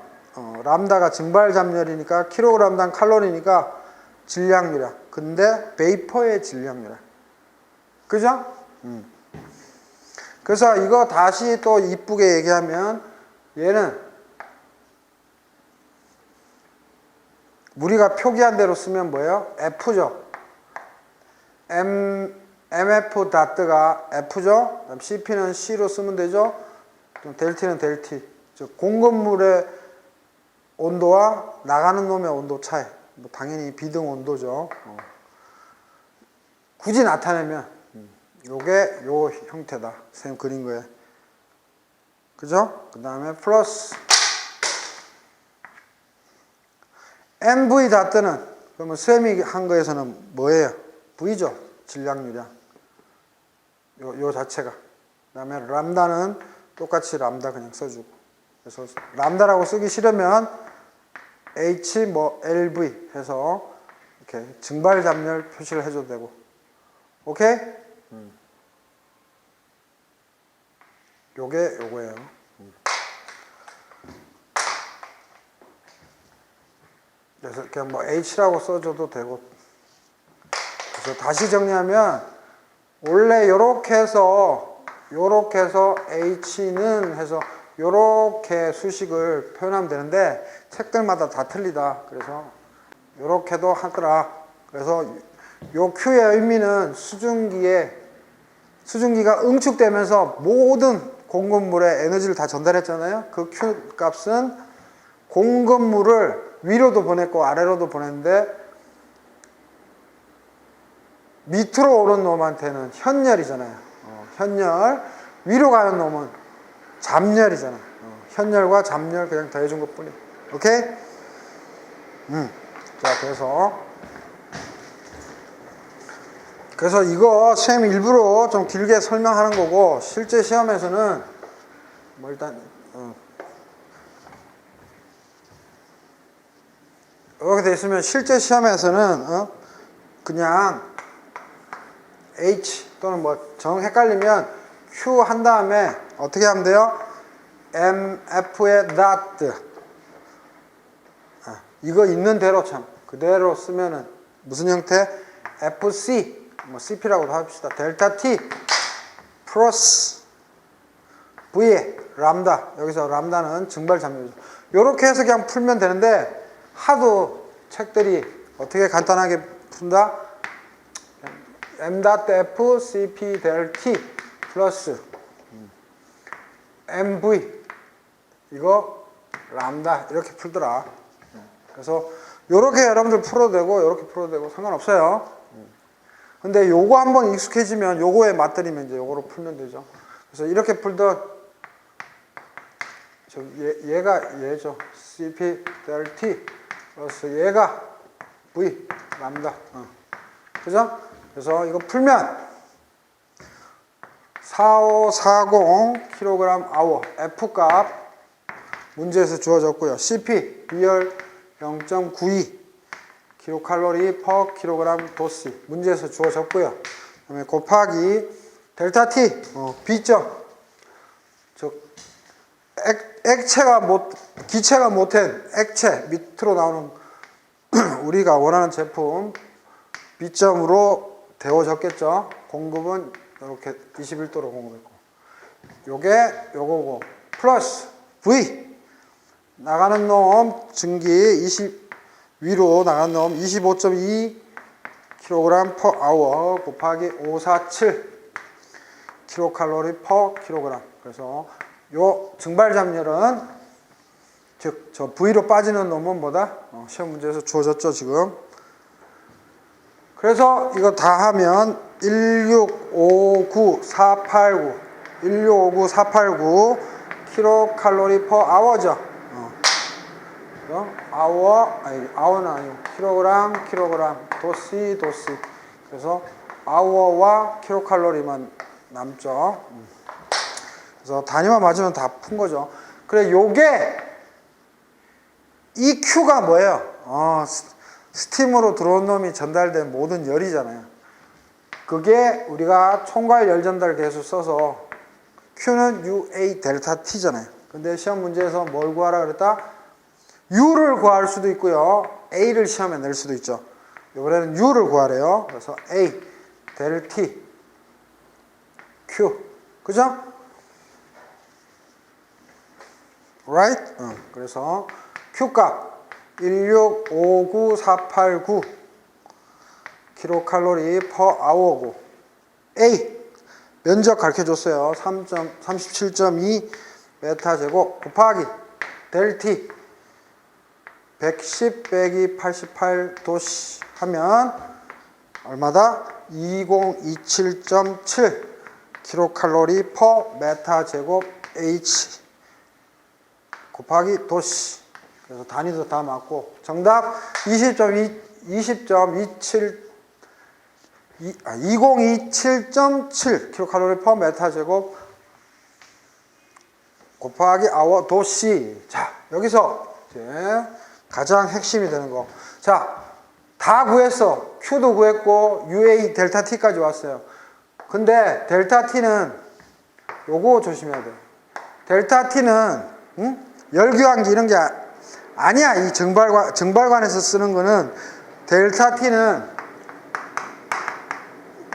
람다가 증발 잡열이니까 킬로그램당 칼로리니까 질량유량. 근데 베이퍼의 질량유량. 그죠? 그래서 이거 다시 또 이쁘게 얘기하면 얘는 우리가 표기한 대로 쓰면 뭐예요? F죠. MF 다트가 F죠. 그다음 CP는 C로 쓰면 되죠. 델티는 델티. 즉 공급물의 온도와 나가는 놈의 온도 차이. 뭐 당연히 비등 온도죠. 굳이 나타내면 요게 요 형태다. 선생님 그린 거예요. 그죠? 그 다음에 플러스 MV 다트는 그러면 쌤이 한 거에서는 뭐예요? V죠. 질량유량. 요 자체가. 그 다음에 람다는 똑같이 람다 그냥 써주고. 그래서 람다라고 쓰기 싫으면 H 뭐 LV 해서 이렇게 증발 잡열 표시를 해줘도 되고. 오케이? 요게 요거예요. 그래서 그냥 뭐 H라고 써줘도 되고. 그래서 다시 정리하면 원래 요렇게 해서 H는 해서 요렇게 수식을 표현하면 되는데 책들마다 다 틀리다. 그래서 요렇게도 하더라. 그래서 요 Q의 의미는 수증기가 응축되면서 모든 공급물에 에너지를 다 전달했잖아요. 그 Q 값은 공급물을 위로도 보냈고 아래로도 보냈는데 밑으로 오른 놈한테는 현열이잖아요. 현열. 위로 가는 놈은 잡열이잖아. 현열과 잡열 그냥 더해준 것 뿐이야. 오케이? 자, 그래서 이거 쌤 일부러 좀 길게 설명하는 거고, 실제 시험에서는 뭐 일단 이렇게 돼 있으면 실제 시험에서는 그냥 H 또는 뭐 정 헷갈리면 Q 한 다음에 어떻게 하면 돼요? MF의 dot 이거 있는 대로 참 그대로 쓰면은 무슨 형태? FC 뭐 CP라고도 합시다. 델타 T 플러스 V의 람다. 여기서 람다는 증발 잠유죠. 요렇게 해서 그냥 풀면 되는데 하도 책들이 어떻게 간단하게 푼다? M.F CP 델 T 플러스 MV 이거 람다 이렇게 풀더라. 그래서 요렇게 여러분들 풀어도 되고 요렇게 풀어도 되고 상관없어요. 근데 요거 한번 익숙해지면 요거에 맞들이면 이제 요거로 풀면 되죠. 그래서 이렇게 풀던 얘가 얘죠. CP 델 T 플러스 얘가 V 람다. 그죠? 그래서 이거 풀면 4540kg F 값 문제에서 주어졌고요. CP 비열 0.92 kcal per kg 도시 문제에서 주어졌고요. 그다음에 곱하기 델타 T B점 즉 기체가 못한 액체 밑으로 나오는 우리가 원하는 제품 B점으로 데워졌겠죠. 공급은 이렇게 21도로 공급했고 요게 요거고 플러스 V 나가는 놈 증기 위로 나가는 놈 25.2 kg per hour 곱하기 547 kcal per kg. 그래서 요 증발 잠열은 즉 저 V로 빠지는 놈은 뭐다? 시험 문제에서 주어졌죠 지금. 그래서 이거 다 하면 1659489 1659489 kcal per hour죠. 아워는 아니고 킬로그램 도시. 그래서 아워와 킬로칼로리만 남죠. 그래서 단위만 맞으면 다 푼 거죠. 그래 요게 이 Q가 뭐예요? 스팀으로 들어온 놈이 전달된 모든 열이잖아요. 그게 우리가 총괄 열 전달 계수 써서 Q는 UA 델타 T잖아요. 근데 시험 문제에서 뭘 구하라 그랬다? U를 구할 수도 있고요. A를 시험에 낼 수도 있죠. 이번에는 U를 구하래요. 그래서 A 델 T Q 그죠? Right? 그래서 Q 값 1659489 kcal per hour고 A 면적 가르쳐줬어요. 37.2 메타 제곱 곱하기 델 T 110 빼기 88 도시 하면 얼마다? 2027.7 kcal per 메타 제곱 H 곱하기 도시. 그래서 단위도 다 맞고 정답 2027.7 kcal per 메타 제곱 곱하기 아워 도시. 자 여기서 이제 가장 핵심이 되는 거. 자, 다 구했어. Q도 구했고 UA 델타 T까지 왔어요. 근데 델타 T는 요거 조심해야 돼. 델타 T는 열교환기 이런 게 아니야. 이 증발관에서 쓰는 거는 델타 T는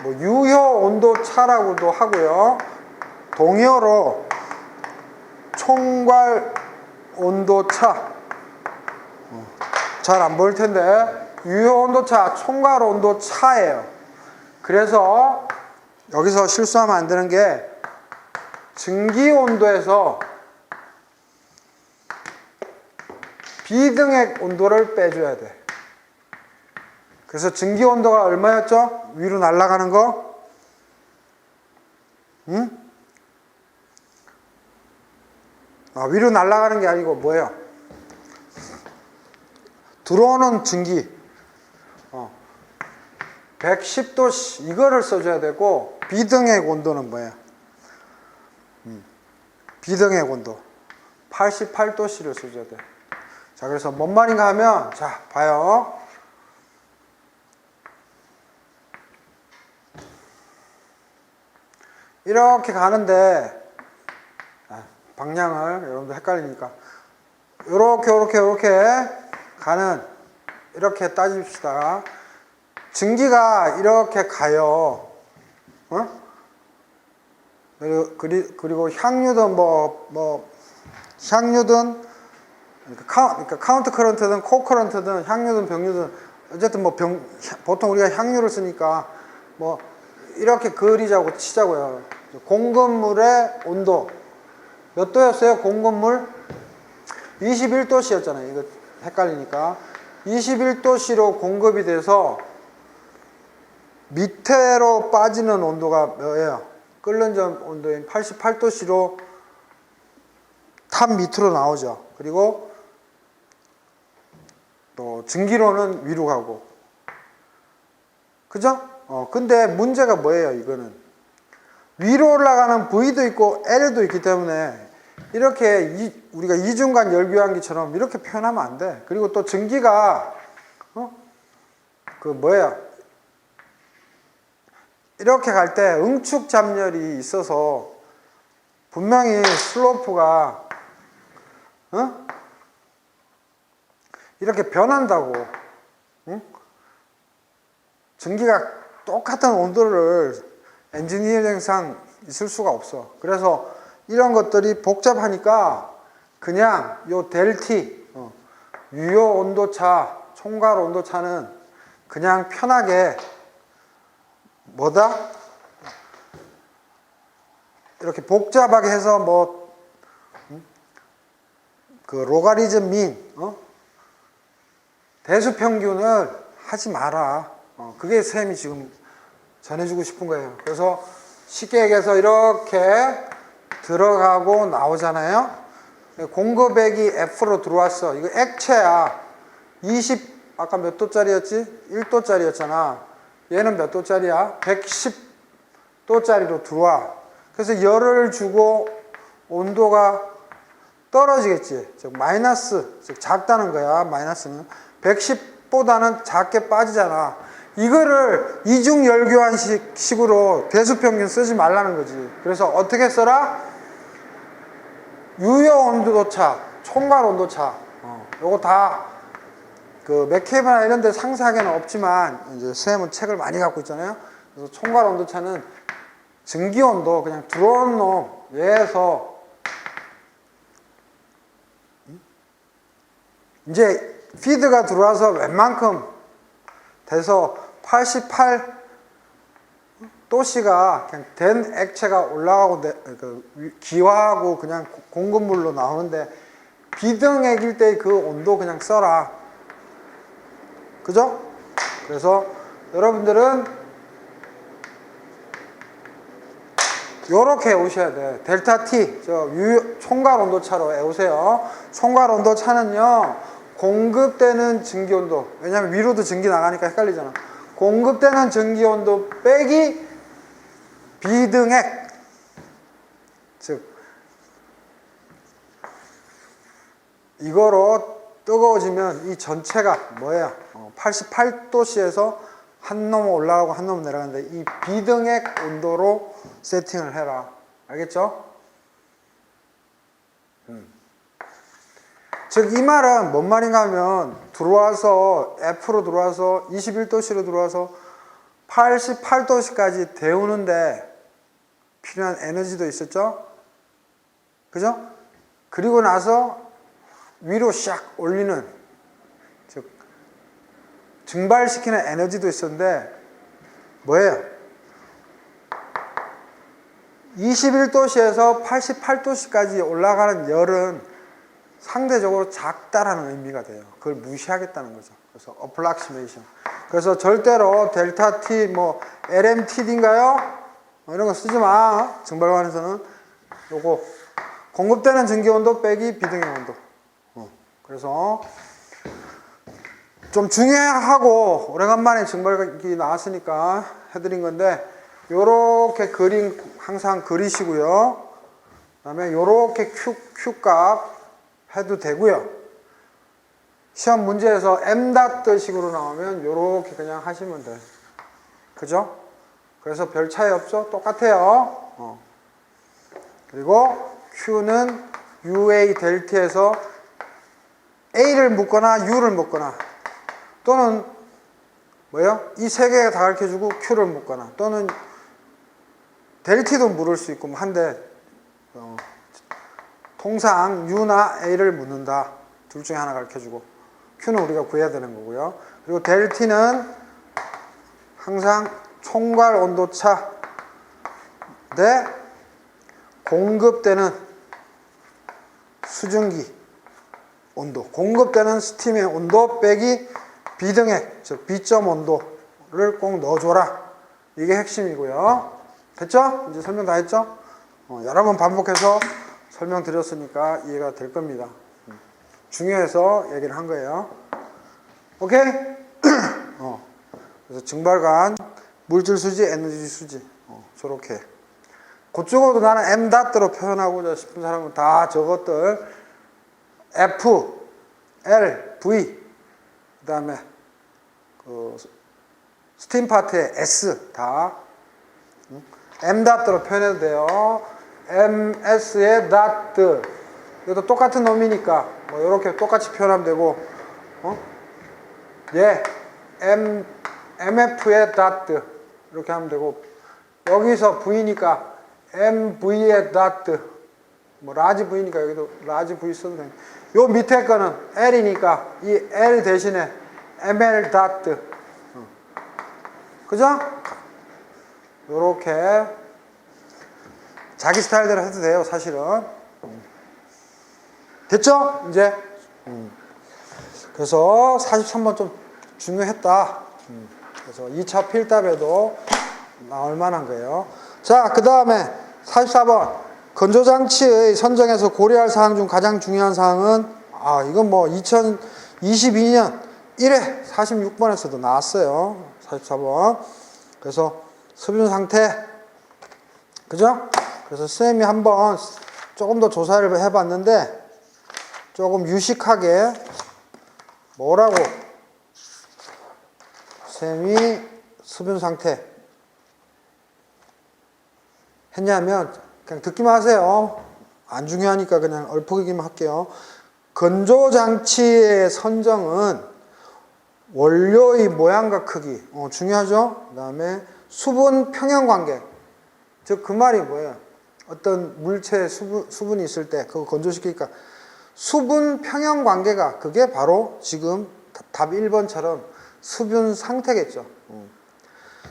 뭐 유효 온도 차라고도 하고요. 동의어로 총괄 온도 차. 잘 안 보일 텐데 유효 온도 차, 총괄 온도 차예요. 그래서 여기서 실수하면 안 되는 게 증기 온도에서 비등액 온도를 빼줘야 돼. 그래서 증기 온도가 얼마였죠? 위로 날아가는 거? 위로 날아가는 게 아니고 뭐예요? 들어오는 증기 110도 이거를 써줘야 되고, 비등액 온도는 뭐예요? 비등액 온도 88도씨를 써줘야 돼. 자, 그래서 뭔 말인가 하면, 자 봐요. 이렇게 가는데 방향을 여러분들 헷갈리니까 요렇게 가는, 이렇게 따집시다. 증기가 이렇게 가요. 그리고 향유든 향유든 그러니까 카운트 커런트든 코 커런트든 향유든 병유든 어쨌든 보통 우리가 향유를 쓰니까 이렇게 그리자고 치자고요. 공급물의 온도 몇 도였어요? 공급물 21도씨였잖아요. 이거 헷갈리니까 21도씨로 공급이 돼서 밑으로 빠지는 온도가 뭐예요? 끓는 점 온도인 88도씨로 탑 밑으로 나오죠. 그리고 또 증기로는 위로 가고, 그죠? 근데 문제가 뭐예요? 이거는 위로 올라가는 V도 있고 L도 있기 때문에 이렇게 우리가 이중간 열교환기처럼 이렇게 표현하면 안 돼. 그리고 또 증기가 이렇게 갈 때 응축 잡열이 있어서 분명히 슬로프가 이렇게 변한다고. 증기가 똑같은 온도를 엔지니어링상 있을 수가 없어. 그래서 이런 것들이 복잡하니까 그냥 요 델T, 유효 온도차, 총괄 온도차는 그냥 편하게 이렇게 복잡하게 해서 로가리즘 민, 대수평균을 하지 마라. 그게 쌤이 지금 전해주고 싶은 거예요. 그래서 쉽게 얘기해서 이렇게 들어가고 나오잖아요. 공급액이 F로 들어왔어. 이거 액체야. 아까 몇 도짜리였지? 1도짜리였잖아. 얘는 몇 도짜리야? 110도짜리로 들어와. 그래서 열을 주고 온도가 떨어지겠지. 즉 마이너스, 즉 작다는 거야. 마이너스는 110보다는 작게 빠지잖아. 이거를 이중 열교환식으로 대수평균 쓰지 말라는 거지. 그래서 어떻게 써라? 유효 온도차, 총괄 온도차. 요거 다 맥케이브나 이런 데 상세하게는 없지만 이제 쌤은 책을 많이 갖고 있잖아요. 그래서 총괄 온도차는 증기 온도, 그냥 들어오는 놈 얘에서 이제 피드가 들어와서 웬만큼 돼서 88도씨가 그냥 된 액체가 올라가고 기화하고 그냥 공급물로 나오는데 비등액일 때 그 온도 그냥 써라. 그죠? 그래서 여러분들은 요렇게 외우셔야 돼. 델타 T, 총괄 온도차로 외우세요. 총괄 온도차는요, 공급되는 증기 온도. 왜냐면 위로도 증기 나가니까 헷갈리잖아. 공급되는 증기 온도 빼기 비등액. 즉, 이거로 뜨거워지면 이 전체가 뭐예요? 88도씨에서 한 놈 올라가고 한 놈 내려가는데 이 비등액 온도로 세팅을 해라. 알겠죠? 즉 이 말은 뭔 말인가 하면 들어와서 F로 들어와서 21도씨로 들어와서 88도씨까지 데우는데 필요한 에너지도 있었죠. 그죠? 그리고 나서 위로 샥 올리는, 즉 증발시키는 에너지도 있었는데 뭐예요? 21도씨에서 88도씨까지 올라가는 열은 상대적으로 작다라는 의미가 돼요. 그걸 무시하겠다는 거죠. 그래서 approximation. 그래서 절대로 델타 T, 뭐 LMTD인가요? 이런 거 쓰지 마. 증발관에서는 요거 공급되는 전기온도 빼기 비등의 온도. 그래서 좀 중요하고 오래간만에 증발기 나왔으니까 해드린 건데, 요렇게 그림 항상 그리시고요. 그 다음에 요렇게 Q값 해도 되고요. 시험 문제에서 M.닷 식으로 나오면 요렇게 그냥 하시면 돼요. 그죠? 그래서 별 차이 없죠? 똑같아요. 그리고 Q는 UA 델타에서 A를 묶거나 U를 묶거나, 또는 뭐요? 이 세 개가 다 가르쳐주고 Q를 묶거나, 또는 델티도 물을 수 있고 한데 통상 U나 A를 묻는다. 둘 중에 하나 가르쳐주고 Q는 우리가 구해야 되는 거고요. 그리고 델티는 항상 총괄 온도차 대 공급되는 수증기 온도, 공급되는 스팀의 온도 빼기 비등액, 즉 B점 온도를 꼭 넣어줘라. 이게 핵심이고요. 됐죠? 이제 설명 다 했죠? 여러 번 반복해서 설명드렸으니까 이해가 될 겁니다. 중요해서 얘기를 한 거예요. 오케이? 그래서 증발관, 물질 수지, 에너지 수지. 저렇게. 그쪽으로도 나는 M.로 표현하고자 싶은 사람은 다 저것들 F, L, V, 그 다음에 그 스팀 파트의 S 다 M.로 표현해도 돼요. MS의 닷. 이것도 똑같은 놈이니까 뭐 이렇게 똑같이 표현하면 되고, MF의 닷 이렇게 하면 되고, 여기서 V니까 MV의 닷, 뭐 라지 V니까 여기도 라지 V 써도 됩니다. 요 밑에 거는 L이니까 이 L 대신에 ML 닷. 그죠? 요렇게 자기 스타일대로 해도 돼요, 사실은. 됐죠? 이제. 그래서 43번 좀 중요했다. 그래서 2차 필답에도 나올 만한 거예요. 자, 그 다음에 44번. 건조장치의 선정에서 고려할 사항 중 가장 중요한 사항은, 이건 뭐 2022년 1회 46번에서도 나왔어요. 44번. 그래서 흡연 상태. 그죠? 그래서 쌤이 한번 조금 더 조사를 해봤는데, 조금 유식하게 뭐라고 쌤이 흡연 상태 했냐면, 그냥 듣기만 하세요. 안 중요하니까 그냥 읊어기만 할게요. 건조장치의 선정은 원료의 모양과 크기, 중요하죠? 그 다음에 수분 평형 관계. 즉, 그 말이 뭐예요? 어떤 물체에 수분이 있을 때 그거 건조시키니까 수분 평형 관계가, 그게 바로 지금 답 1번처럼 수분 상태겠죠.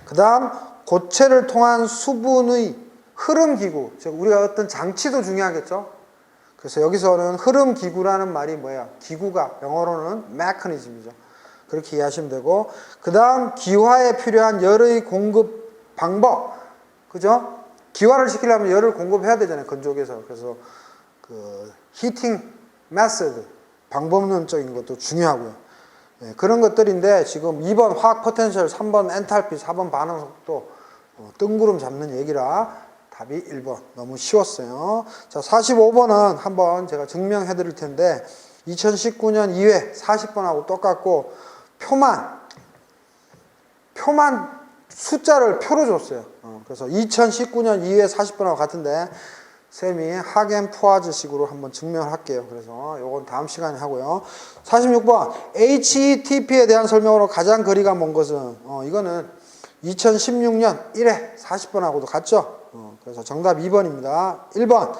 그 다음, 고체를 통한 수분의 흐름 기구, 즉 우리가 어떤 장치도 중요하겠죠. 그래서 여기서는 흐름 기구라는 말이 뭐야? 기구가 영어로는 mechanism이죠. 그렇게 이해하시면 되고, 그 다음 기화에 필요한 열의 공급 방법, 그죠? 기화를 시키려면 열을 공급해야 되잖아요, 건조기에서. 그래서 그 히팅 메소드, 방법론적인 것도 중요하고요. 그런 것들인데, 지금 2번 화학 포텐셜, 3번 엔탈피, 4번 반응 속도, 뜬구름 잡는 얘기라 답이 1번. 너무 쉬웠어요. 자, 45번은 한번 제가 증명해 드릴 텐데, 2019년 2회 40번하고 똑같고, 표만 숫자를 표로 줬어요. 그래서 2019년 2회 40번하고 같은데, 쌤이 하겐푸아즈식으로 한번 증명을 할게요. 그래서 요건 다음 시간에 하고요. 46번 HTTP에 대한 설명으로 가장 거리가 먼 것은 이거는 2016년 1회 40번하고도 같죠. 그래서 정답 2번입니다. 1번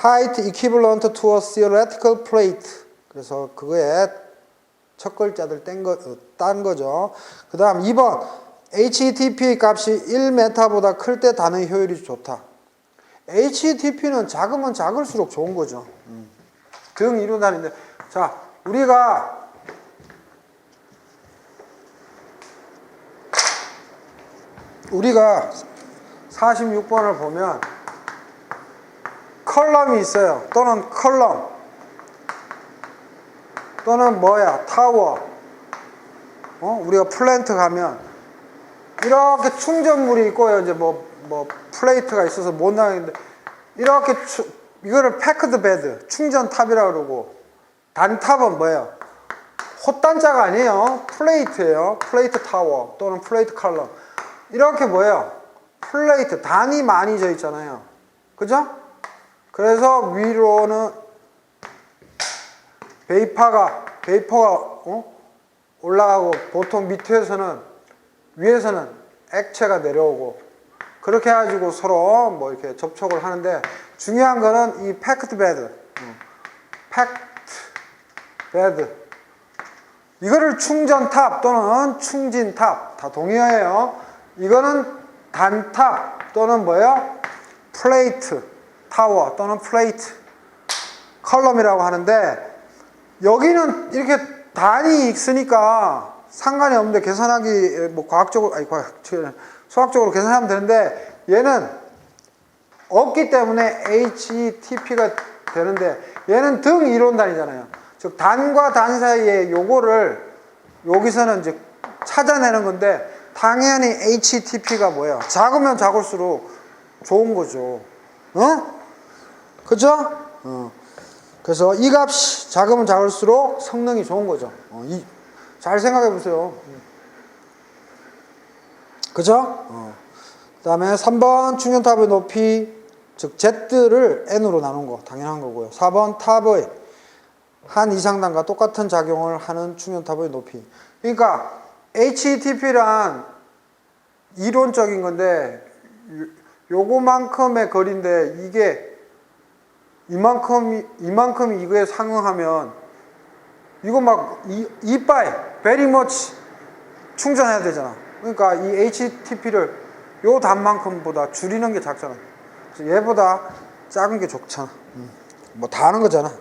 Height equivalent to a theoretical plate. 그래서 그거에 첫 글자들 딴 거죠. 그 다음 2번 HTTP 값이 1m보다 클 때 단의 효율이 좋다. HTTP는 작으면 작을수록 좋은 거죠. 등 이루다는데, 자, 우리가 46번을 보면 컬럼이 있어요. 또는 컬럼 또는 뭐야 타워. 우리가 플랜트 가면 이렇게 충전물이 있고요. 이제 뭐 플레이트가 있어서 못 나가는데 이렇게 이거를 패크드 베드 충전탑이라고 그러고, 단탑은 뭐예요? 헛단자가 아니에요. 플레이트예요. 플레이트 타워 또는 플레이트 컬럼. 이렇게 뭐예요? 플레이트 단이 많이 져 있잖아요. 그죠? 그래서 위로는 베이퍼가 올라가고, 보통 위에서는 액체가 내려오고, 그렇게 해가지고 서로 뭐 이렇게 접촉을 하는데, 중요한 거는 이 패크드 베드. 이거를 충전탑 또는 충진탑 다 동의어예요. 이거는 단탑 또는 뭐예요? 플레이트 타워 또는 플레이트 컬럼이라고 하는데, 여기는 이렇게 단이 있으니까 상관이 없는데 계산하기 뭐 수학적으로 계산하면 되는데, 얘는 없기 때문에 HTTP가 되는데, 얘는 등 이론단이잖아요. 즉 단과 단 사이에 요거를 여기서는 이제 찾아내는 건데, 당연히 HTTP가 뭐예요? 작으면 작을수록 좋은 거죠. 그죠? 그래서 이 값이 작으면 작을수록 성능이 좋은 거죠. 잘 생각해 보세요. 그죠? 그 다음에 3번 충전탑의 높이, 즉 Z를 N으로 나눈 거 당연한 거고요. 4번 탑의 한 이상단과 똑같은 작용을 하는 충전탑의 높이. 그러니까 HTTP란 이론적인 건데, 요거만큼의 거리인데 이게 이만큼이 이거에 상응하면 이거 막 very much 충전해야 되잖아. 그러니까 이 HTTP를 요 단만큼보다 줄이는 게 작잖아. 그래서 얘보다 작은 게 좋잖아. 뭐 다 하는 거잖아.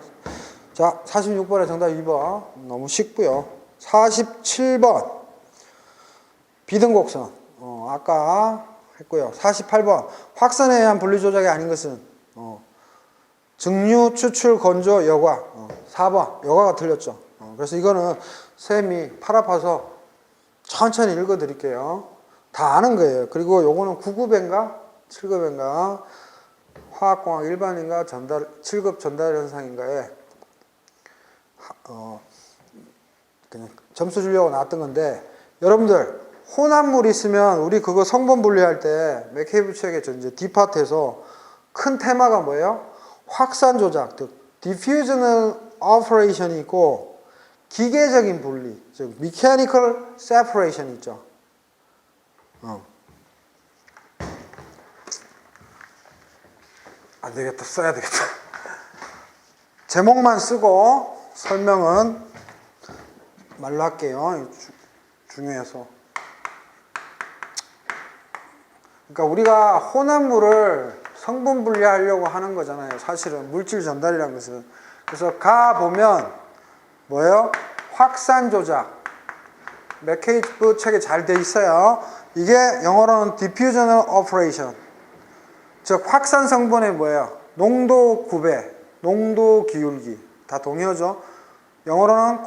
자, 46번의 정답 2번. 너무 쉽고요. 47번 비등곡선. 아까 했고요. 48번 확산에 의한 분리 조작이 아닌 것은 증류, 추출, 건조, 여과. 4번 여과가 틀렸죠. 그래서 이거는 쌤이 팔 아파서 천천히 읽어 드릴게요. 다 아는 거예요. 그리고 요거는 9급인가 7급인가 화학공학 일반인가 7급 전달 현상인가에 그냥 점수 주려고 나왔던 건데, 여러분들 혼합물 있으면 우리 그거 성분 분리할 때 맥케이브 책의 이제 D파트에서 큰 테마가 뭐예요? 확산 조작, 즉 diffusional operation이 있고 기계적인 분리, 즉 mechanical separation 있죠. 안 되겠다, 써야 되겠다. 제목만 쓰고 설명은 말로 할게요. 중요해서. 그러니까 우리가 혼합물을 성분 분리하려고 하는 거잖아요. 사실은 물질 전달이라는 것은. 그래서 가 보면 뭐예요? 확산 조작. 맥케이브 책에 잘 돼 있어요. 이게 영어로는 diffusional operation. 즉 확산 성분의 뭐예요? 농도 구배, 농도 기울기 다 동의어죠. 영어로는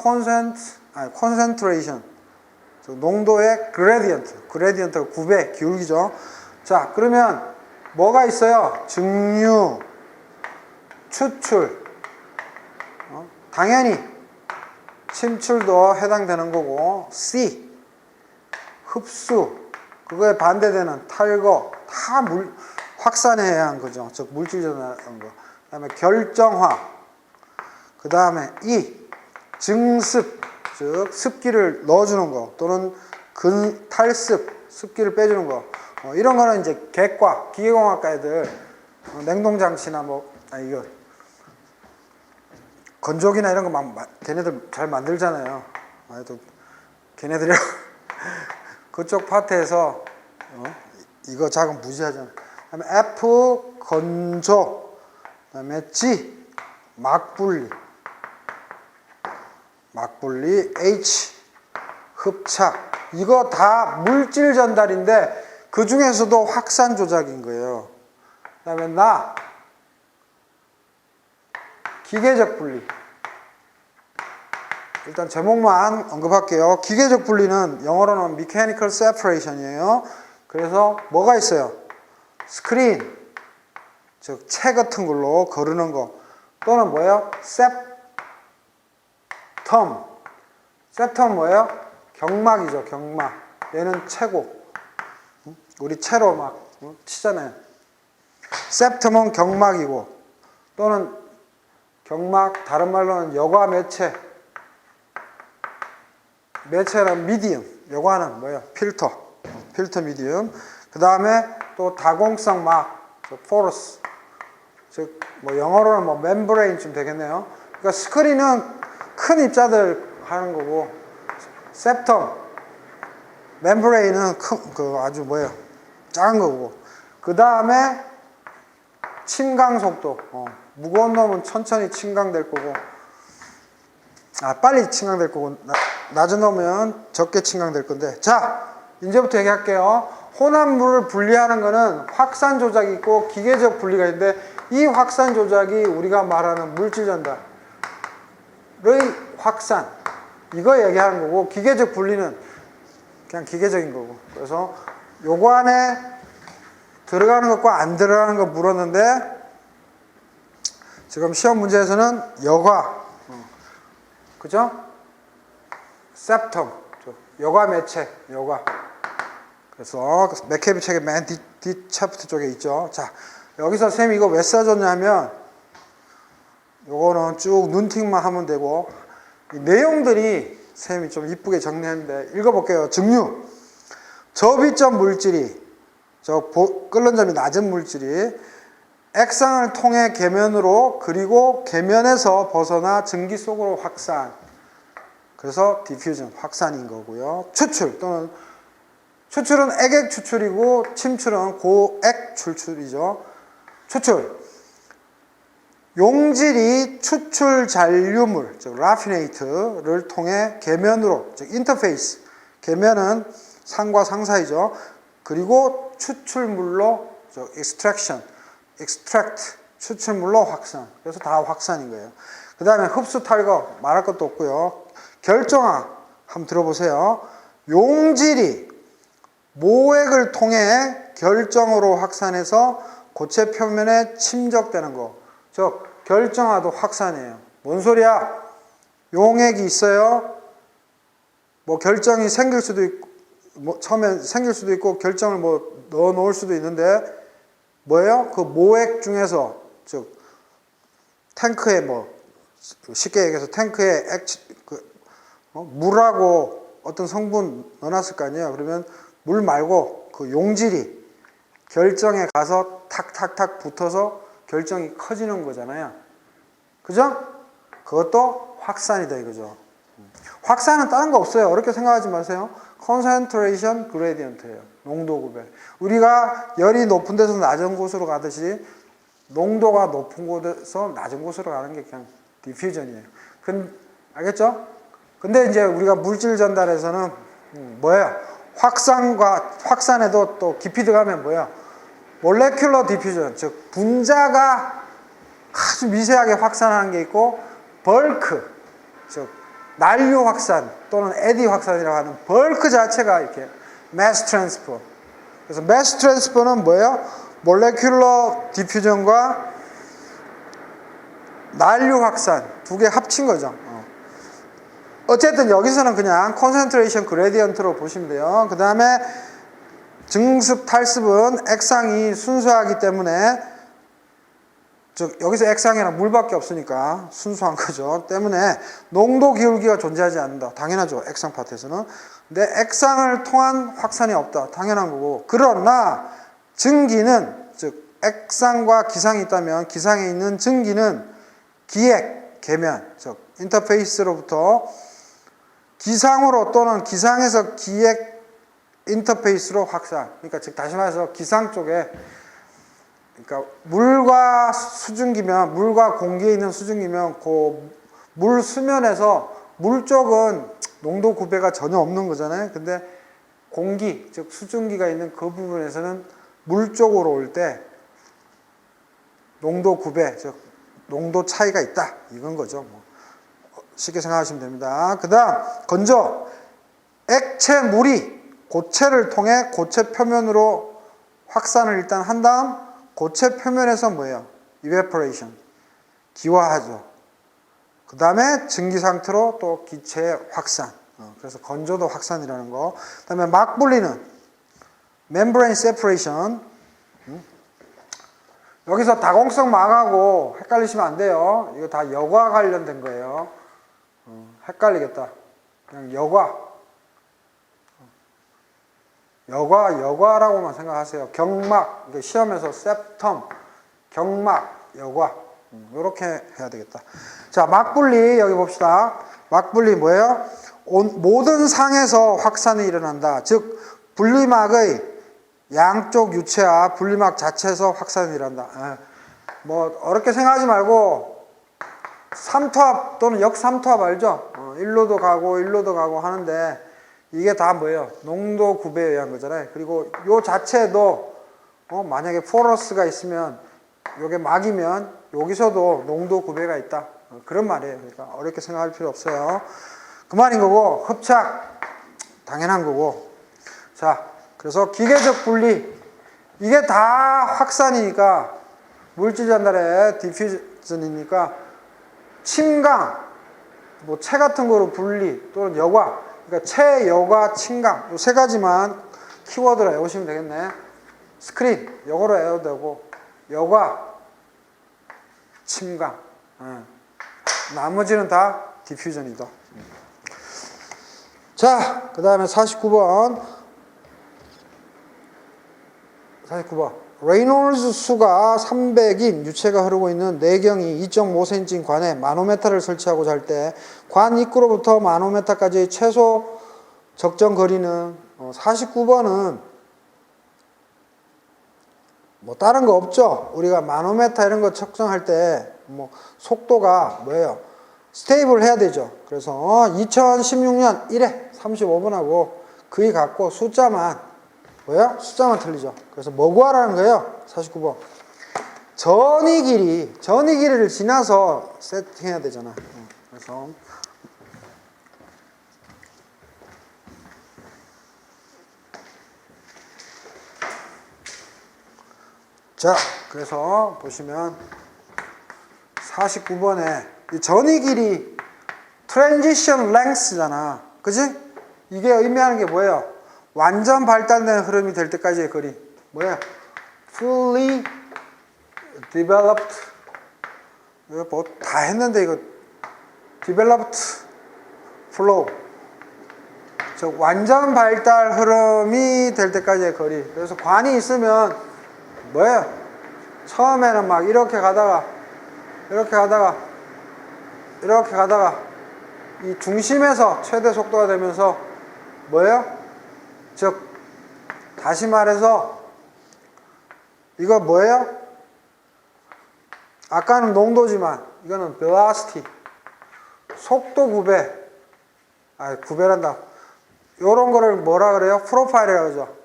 concentration. 즉 농도의 gradient가 구배, 기울기죠. 자, 그러면 뭐가 있어요? 증류, 추출. 당연히 침출도 해당되는 거고, C, 흡수, 그거에 반대되는 탈거, 다 확산해야 하는 거죠. 즉 물질 전달하는 거. 그다음에 결정화. 그다음에 증습, 즉 습기를 넣어주는 거 또는 탈습, 습기를 빼주는 거. 이런 거는 이제 객과 기계공학과 애들 냉동장치나 이거 건조기나 이런 거 걔네들 잘 만들잖아요. 또 걔네들이 그쪽 파트에서 이거 작은 무시하잖아. 그다음에 F 건조, 그다음에 G 막분리, H 흡착. 이거 다 물질 전달인데 그 중에서도 확산 조작인 거예요. 그다음에 기계적 분리. 일단 제목만 언급할게요. 기계적 분리는 영어로는 mechanical separation이에요. 그래서 뭐가 있어요? 스크린, 즉 채 같은 걸로 거르는 거 또는 뭐예요? septum 뭐예요? 경막이죠. 경막. 얘는 채고. 우리 채로 막 치잖아요. septum은 경막이고 또는 경막, 다른 말로는 여과 매체는 미디움, 여과는 뭐예요? 필터 미디움. 그 다음에 또 다공성 막, 포러스, 즉 영어로는 멤브레인쯤 되겠네요. 그러니까 스크린은 큰 입자들 하는 거고, septum, 멤브레인은 아주 작은 거고. 그 다음에 침강 속도. 무거운 놈은 천천히 침강될 거고, 빨리 침강될 거고, 낮은 놈은 적게 침강될 건데. 자, 이제부터 얘기할게요. 혼합물을 분리하는 거는 확산 조작이 있고 기계적 분리가 있는데, 이 확산 조작이 우리가 말하는 물질 전달의 확산, 이거 얘기하는 거고, 기계적 분리는 그냥 기계적인 거고. 그래서 요거 안에 들어가는 것과 안 들어가는 거 물었는데, 지금 시험 문제에서는 여과, 그죠? septum, 여과 매체, 여과. 그래서 맥케비 책의 맨 뒷 챕터 쪽에 있죠. 자, 여기서 쌤이 이거 왜 써줬냐면, 요거는 쭉 눈팅만 하면 되고, 이 내용들이 쌤이 좀 이쁘게 정리했는데 읽어볼게요. 증류, 저비점 물질이, 끓는 점이 낮은 물질이 액상을 통해 계면으로, 그리고 계면에서 벗어나 증기 속으로 확산. 그래서 디퓨전, 확산인 거고요. 추출 또는 추출은 액액 추출이고 침출은 고액 출출이죠. 추출. 용질이 추출 잔류물, 즉 라피네이트를 통해 계면으로, 즉 인터페이스. 계면은 상과 상 사이죠. 그리고 추출물로, extract, 추출물로 확산. 그래서 다 확산인 거예요. 그 다음에 흡수 탈거, 말할 것도 없고요. 결정화, 한번 들어보세요. 용질이 모액을 통해 결정으로 확산해서 고체 표면에 침적되는 거. 즉, 결정화도 확산이에요. 뭔 소리야? 용액이 있어요. 결정이 생길 수도 있고, 처음에 생길 수도 있고, 결정을 넣어 놓을 수도 있는데, 뭐예요? 그 모액 중에서, 즉, 탱크에 쉽게 얘기해서 탱크에 물하고 어떤 성분 넣어놨을 거 아니에요. 그러면 물 말고 그 용질이 결정에 가서 탁탁탁 붙어서 결정이 커지는 거잖아요. 그죠? 그것도 확산이다 이거죠. 확산은 다른 거 없어요. 어렵게 생각하지 마세요. concentration gradient예요. 농도 구별. 우리가 열이 높은 데서 낮은 곳으로 가듯이 농도가 높은 곳에서 낮은 곳으로 가는 게 그냥 디퓨전이에요. 알겠죠? 근데 이제 우리가 물질 전달에서는 뭐예요? 확산에도 또 깊이 들어가면 뭐예요? 몰레큘러 디퓨전, 즉 분자가 아주 미세하게 확산하는 게 있고, 벌크, 즉 난류 확산 또는 에디 확산이라고 하는 벌크 자체가 이렇게 mass transfer. 그래서 mass transfer는 뭐예요? 몰레큘러 디퓨전과 난류 확산 두 개 합친 거죠. 어쨌든 여기서는 그냥 concentration gradient로 보시면 돼요. 그 다음에 증습 탈습은 액상이 순수하기 때문에, 즉 여기서 액상이랑 물밖에 없으니까 순수한 거죠. 때문에 농도 기울기가 존재하지 않는다. 당연하죠. 액상 파트에서는. 근데 액상을 통한 확산이 없다. 당연한 거고. 그러나 증기는, 즉 액상과 기상이 있다면 기상에 있는 증기는 기액, 계면, 즉 인터페이스로부터 기상으로 또는 기상에서 기액 인터페이스로 확산. 그러니까 즉 다시 말해서 기상 쪽에, 그러니까 물과 수증기면, 물과 공기에 있는 수증기면 그 물 수면에서 물 쪽은 농도 구배가 전혀 없는 거잖아요. 근데 공기, 즉 수증기가 있는 그 부분에서는 물 쪽으로 올 때 농도 구배, 즉 농도 차이가 있다. 이건 거죠. 뭐 쉽게 생각하시면 됩니다. 그 다음 건조. 액체 물이 고체를 통해 고체 표면으로 확산을 일단 한 다음 고체 표면에서 뭐예요? evaporation, 기화하죠. 그 다음에 증기 상태로 또 기체의 확산. 그래서 건조도 확산이라는 거. 그 다음에 막 분리는 membrane separation. 여기서 다공성 막하고 헷갈리시면 안 돼요. 이거 다 여과 관련된 거예요. 헷갈리겠다. 그냥 여과라고만 생각하세요. 경막, 시험에서 septum, 경막, 여과. 이렇게 해야 되겠다. 자, 막분리 여기 봅시다. 막분리 뭐예요? 모든 상에서 확산이 일어난다. 즉 분리막의 양쪽 유체와 분리막 자체에서 확산이 일어난다. 뭐 어렵게 생각하지 말고 삼투압 또는 역삼투압 알죠? 일로도 가고 일로도 가고 하는데 이게 다 뭐예요? 농도 구배에 의한 거잖아요. 그리고 요 자체도 만약에 포러스가 있으면 요게 막이면 여기서도 농도 구배가 있다. 그런 말이에요. 그러니까 어렵게 생각할 필요 없어요. 그 말인 거고, 흡착 당연한 거고. 자, 그래서 기계적 분리, 이게 다 확산이니까, 물질 전달의 디퓨전이니까 침강, 뭐 체 같은 거로 분리 또는 여과, 그러니까 체, 여과, 침강 이 세 가지만 키워드로 외우시면 되겠네. 스크린 요거로 외워도 되고, 여과, 침강. 나머지는 다 디퓨전이다. 자, 그 다음에 49번. 레이놀즈 수가 300인 유체가 흐르고 있는 내경이 2.5cm인 관에 마노메타를 설치하고 잘 때 관 입구로부터 마노메타까지의 최소 적정 거리는 49번은 뭐 다른 거 없죠. 우리가 마노메타 이런 거 측정할 때 뭐 속도가 뭐예요? 스테이블 해야 되죠. 그래서 2016년 1회 35번하고 거의 같고 숫자만 뭐예요? 숫자만 틀리죠. 그래서 뭐 구하라는 거예요? 49번. 전이 길이를 지나서 세팅해야 되잖아. 그래서 자, 그래서 보시면 49번에 이 전이 길이 transition length잖아. 그지? 이게 의미하는 게 뭐예요? 완전 발달된 흐름이 될 때까지의 거리. 뭐예요? fully developed. 이거 뭐 다 했는데 이거 developed flow. 즉 완전 발달 흐름이 될 때까지의 거리. 그래서 관이 있으면 뭐예요? 처음에는 막 이렇게 가다가 이 중심에서 최대 속도가 되면서 뭐예요? 즉 다시 말해서 이거 뭐예요? 아까는 농도지만 이거는 velocity, 속도 구배. 구배란다. 요런 거를 뭐라 그래요? 프로파일이라고 그러죠.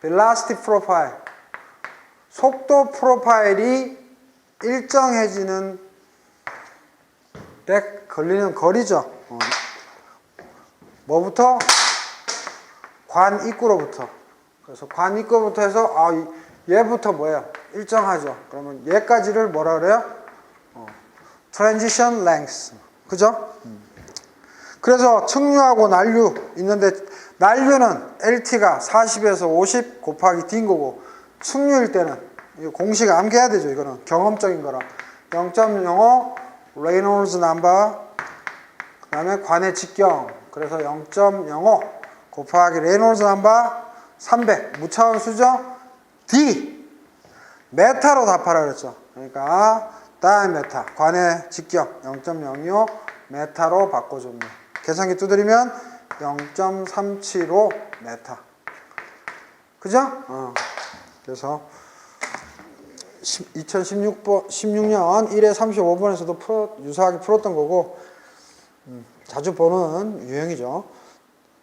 velocity 프로파일. 속도 프로파일이 일정해지는 데 걸리는 거리죠. 뭐부터? 관 입구로부터. 그래서 관 입구부터 해서 얘부터 뭐예요? 일정하죠. 그러면 얘까지를 뭐라 그래요? transition length. 그죠? 그래서 측류하고 난류 있는데 난류는 LT가 40에서 50 곱하기 D인 거고, 충류일 때는 이 공식 암기해야 되죠. 이거는 경험적인 거라. 0.05 레이놀즈 넘버, 그 다음에 관의 직경. 그래서 0.05 곱하기 레이놀즈 넘버 300 무차원 수정 D 메타로 답하라 그랬죠. 그러니까 다이메타 관의 직경 0.06 메타로 바꿔줍니다. 계산기 두드리면 0.375 메타. 그죠? 그래서 2016년 1회 35번에서도 유사하게 풀었던 거고, 자주 보는 유형이죠.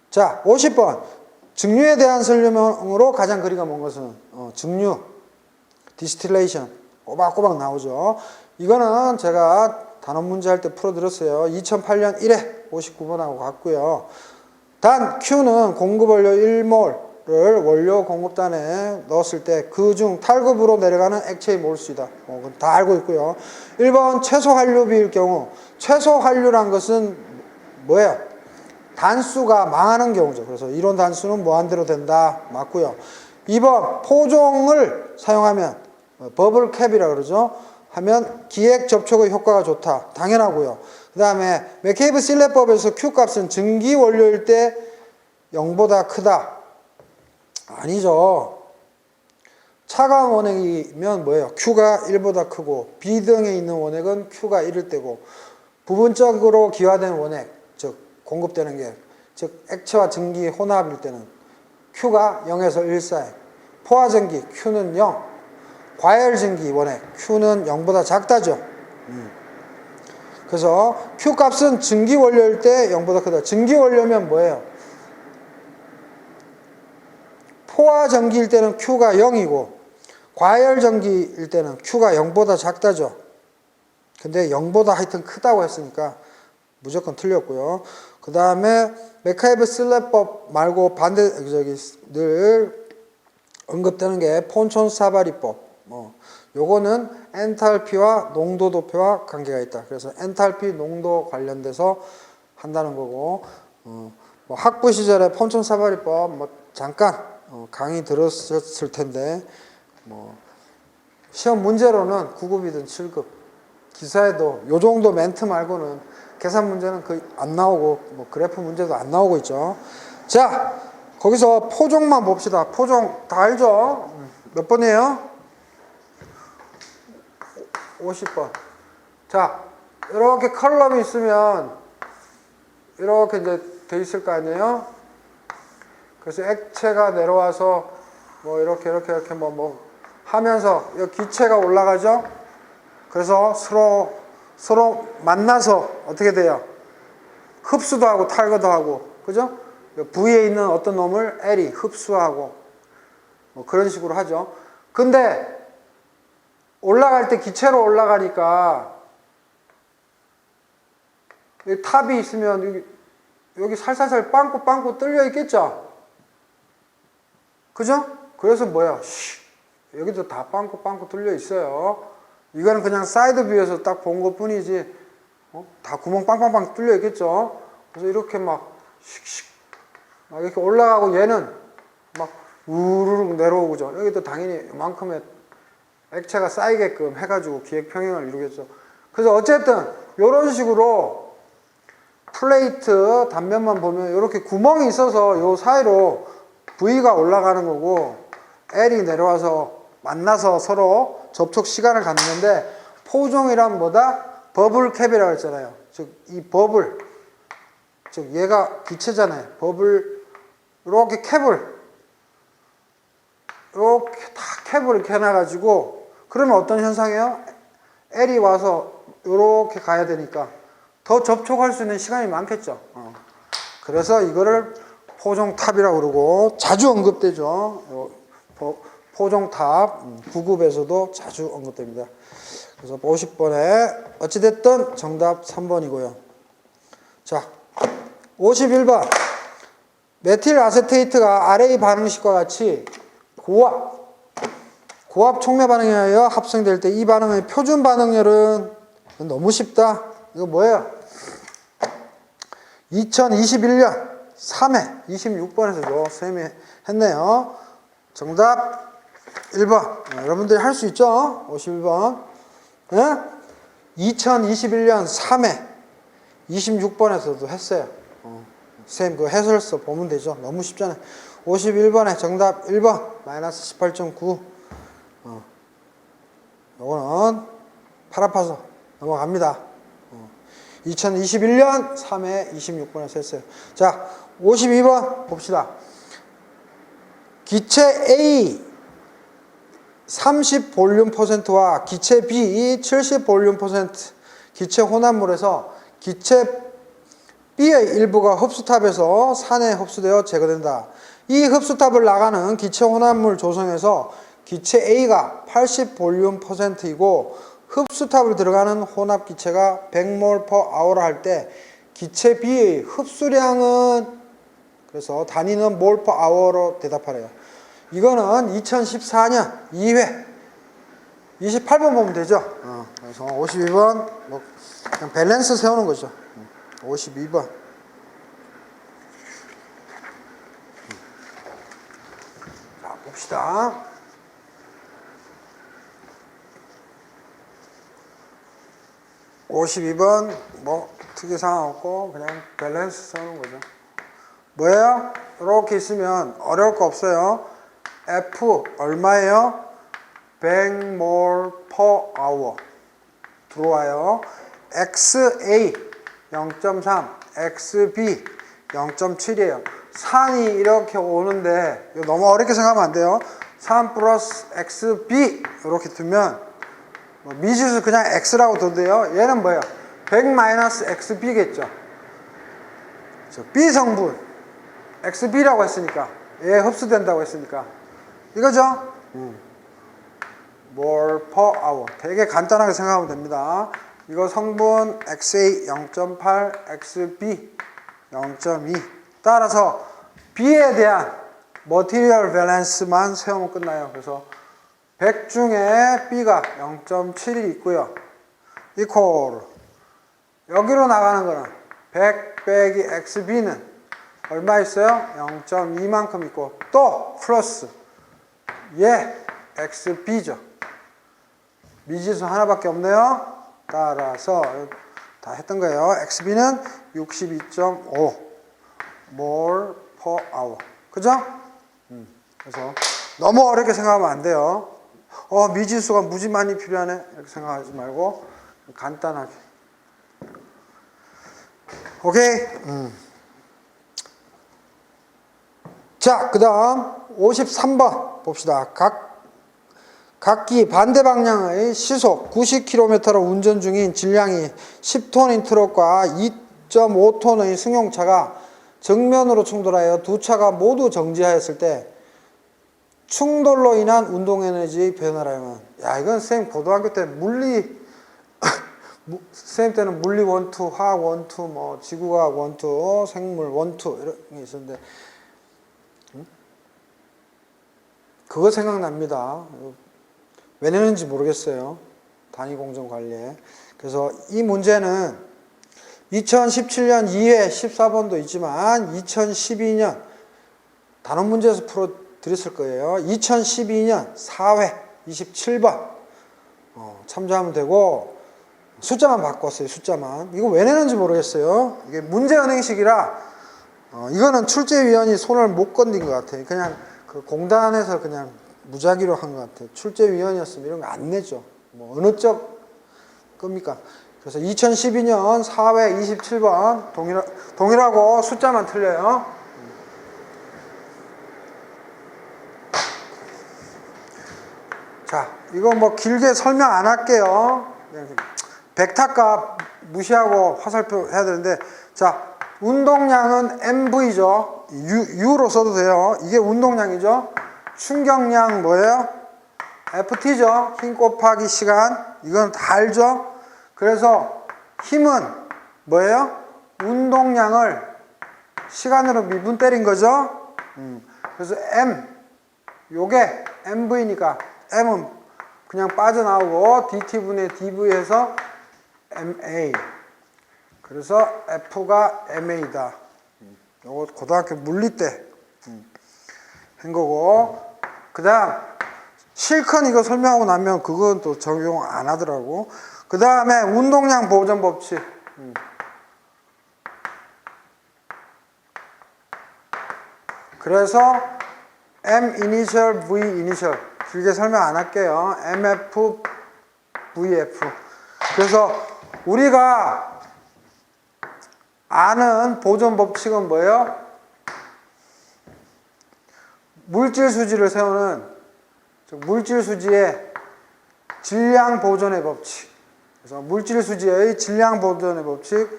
자, 50번. 증류에 대한 설명으로 가장 거리가 먼 것은 증류, 디스틸레이션 꼬박꼬박 나오죠. 이거는 제가 단원 문제 할 때 풀어드렸어요. 2008년 1회 59번하고 같고요. 단 Q는 공급 원료 1몰을 원료 공급단에 넣었을 때 그중 탈급으로 내려가는 액체의 몰수이다. 그건 다 알고 있고요. 1번 최소 환류비일 경우, 최소 환류란 것은 뭐예요? 단수가 망하는 경우죠. 그래서 이론 단수는 무한대로 된다. 맞고요. 2번 포종을 사용하면 버블 캡이라 그러죠. 하면 기획 접촉의 효과가 좋다. 당연하고요. 그 다음에 맥케이브 실레법에서 Q값은 증기 원료일 때 0보다 크다. 아니죠. 차가운 원액이면 뭐예요? Q가 1보다 크고, 비등에 있는 원액은 Q가 1일 때고, 부분적으로 기화된 원액, 즉 공급되는 게, 즉 액체와 증기 혼합일 때는 Q가 0에서 1 사이, 포화전기 Q는 0, 과열증기 원액 Q는 0보다 작다죠. 그래서 Q값은 증기 원료일 때 0보다 크다. 증기 원료면 뭐예요? 포화전기일 때는 Q가 0이고 과열전기일 때는 Q가 0보다 작다죠. 근데 0보다 하여튼 크다고 했으니까 무조건 틀렸고요. 그 다음에 맥카이브 실레법 말고 늘 언급되는 게 폰촌 사바리법. 요거는 엔탈피와 농도 도표와 관계가 있다. 그래서 엔탈피 농도 관련돼서 한다는 거고, 학부 시절에 폰촌 사바리법 잠깐 강의 들었을 텐데, 시험 문제로는 9급이든 7급, 기사에도 요 정도 멘트 말고는 계산 문제는 거의 안 나오고, 그래프 문제도 안 나오고 있죠. 자, 거기서 포종만 봅시다. 포종 다 알죠? 몇 번이에요? 50번. 자, 이렇게 컬럼이 있으면 이렇게 이제 돼 있을 거 아니에요? 그래서 액체가 내려와서 이렇게 하면서 이 기체가 올라가죠? 그래서 서로 만나서 어떻게 돼요? 흡수도 하고 탈거도 하고, 그죠? V에 있는 어떤 놈을 L이 흡수하고, 그런 식으로 하죠. 근데 올라갈 때 기체로 올라가니까 탑이 있으면 여기 살살살 빵꾸 뚫려 있겠죠? 그죠? 그래서 뭐야? 여기도 다 빵꾸 뚫려 있어요. 이거는 그냥 사이드 뷰에서 딱 본 것 뿐이지, 다 구멍 빵빵 뚫려 있겠죠? 그래서 이렇게 막 이렇게 올라가고, 얘는 막 우르르 내려오죠. 여기도 당연히 이만큼의 액체가 쌓이게끔 해가지고 기획 평형을 이루겠죠. 그래서 어쨌든 이런 식으로 플레이트 단면만 보면 이렇게 구멍이 있어서 요 사이로 V가 올라가는 거고, L이 내려와서 만나서 서로 접촉 시간을 갖는데, 포종이란 뭐다? 버블 캡이라고 했잖아요. 즉 이 버블, 즉 얘가 기체잖아요. 버블, 이렇게 캡을 이렇게 다 캡을 이렇게 해놔가지고, 그러면 어떤 현상이에요? L이 와서 이렇게 가야 되니까 더 접촉할 수 있는 시간이 많겠죠. 그래서 이거를 포종탑이라고 그러고 자주 언급되죠. 포종탑 9급에서도 자주 언급됩니다. 그래서 50번에 어찌됐든 정답 3번이고요. 자, 51번. 메틸 아세테이트가 RA 반응식과 같이 고압 촉매 반응에 의하여 합성될 때 이 반응의 표준 반응열은, 너무 쉽다. 이거 뭐예요? 2021년 3회 26번에서도 쌤이 했네요. 정답 1번. 여러분들이 할 수 있죠? 51번. 네? 2021년 3회 26번에서도 했어요. 쌤 그 해설서 보면 되죠. 너무 쉽잖아요. 51번에 정답 1번 마이너스 18.9. 요거는 팔 아파서 넘어갑니다. 2021년 3회 26번에서 했어요. 자, 52번 봅시다. 기체 A 30 볼륨 퍼센트와 기체 B 70 볼륨 퍼센트 기체 혼합물에서 기체 B의 일부가 흡수탑에서 산에 흡수되어 제거된다. 이 흡수탑을 나가는 기체 혼합물 조성에서 기체 A가 80 볼륨 퍼센트이고 흡수탑을 들어가는 혼합 기체가 100몰 per hour 할 때 기체 B의 흡수량은 그래서 단위는 몰 per hour로 대답하래요. 이거는 2014년 2회 28번 보면 되죠. 그래서 52번 뭐 그냥 밸런스 세우는 거죠. 52번. 자, 봅시다. 52번 뭐 특이사항 없고 그냥 밸런스 세우는 거죠. 뭐예요? 이렇게 있으면 어려울 거 없어요. F 얼마예요? 100몰 per hour 들어와요. XA 0.3, XB 0.7이에요. 산이 이렇게 오는데 이거 너무 어렵게 생각하면 안 돼요. 3 플러스 XB 이렇게 두면 미지수 그냥 X라고 둔대요. 얘는 뭐예요? 100 마이너스 XB겠죠. B 성분 XB라고 했으니까 얘 흡수된다고 했으니까 이거죠? 몰 per hour 되게 간단하게 생각하면 됩니다. 이거 성분 XA 0.8, XB 0.2 따라서 B에 대한 머티리얼 밸런스만 세우면 끝나요. 그래서 100 중에 B가 0.7이 있고요. 이퀄 여기로 나가는 거는 100 빼기 XB는 얼마 있어요? 0.2만큼 있고 또 플러스 얘 XB죠. 미지수 하나밖에 없네요. 따라서 다 했던 거예요. XB는 62.5 몰 per hour. 그죠? 그래서 너무 어렵게 생각하면 안 돼요. 미지수가 무지 많이 필요하네. 이렇게 생각하지 말고 간단하게. 오케이? 자, 그 다음 53번 봅시다. 각기 반대 방향의 시속 90km로 운전 중인 질량이 10톤인 트럭과 2.5톤의 승용차가 정면으로 충돌하여 두 차가 모두 정지하였을 때 충돌로 인한 운동에너지의 변화라면, 야, 이건 쌤 고등학교 때 물리 쌤 때는 물리 원투, 화학 원투, 뭐 지구과학 원투, 생물 원투 이런 게 있었는데 그거 생각납니다. 왜 내는지 모르겠어요. 단위공정관리에. 그래서 이 문제는 2017년 2회 14번도 있지만 2012년 단원 문제에서 풀어드렸을 거예요. 2012년 4회 27번 참조하면 되고 숫자만 바꿨어요. 숫자만. 이거 왜 내는지 모르겠어요. 이게 문제은행식이라 이거는 출제위원이 손을 못 건든 것 같아요. 그냥 그 공단에서 그냥 무작위로 한 것 같아요. 출제위원이었으면 이런 거 안 내죠. 뭐 어느 쪽 겁니까? 그래서 2012년 4회 27번 동일하고 숫자만 틀려요. 자, 이거 뭐 길게 설명 안 할게요. 벡터값 무시하고 화살표 해야 되는데, 자, 운동량은 MV죠. U로 써도 돼요. 이게 운동량이죠. 충격량 뭐예요? FT죠. 힘 곱하기 시간. 이건 다 알죠? 그래서 힘은 뭐예요? 운동량을 시간으로 미분 때린 거죠. 그래서 M, 요게 MV니까 M은 그냥 빠져나오고 DT분의 DV에서 MA. 그래서 F가 MA다. 요거 고등학교 물리 때 한 거고, 그 다음 실컷 이거 설명하고 나면 그건 또 적용 안 하더라고. 그 다음에 운동량 보존 법칙. 그래서 M 이니셜, V 이니셜 길게 설명 안 할게요. MF, VF. 그래서 우리가 아는 보존 법칙은 뭐예요? 물질 수지를 세우는 물질 수지의 질량 보존의 법칙. 그래서 물질 수지의 질량 보존의 법칙,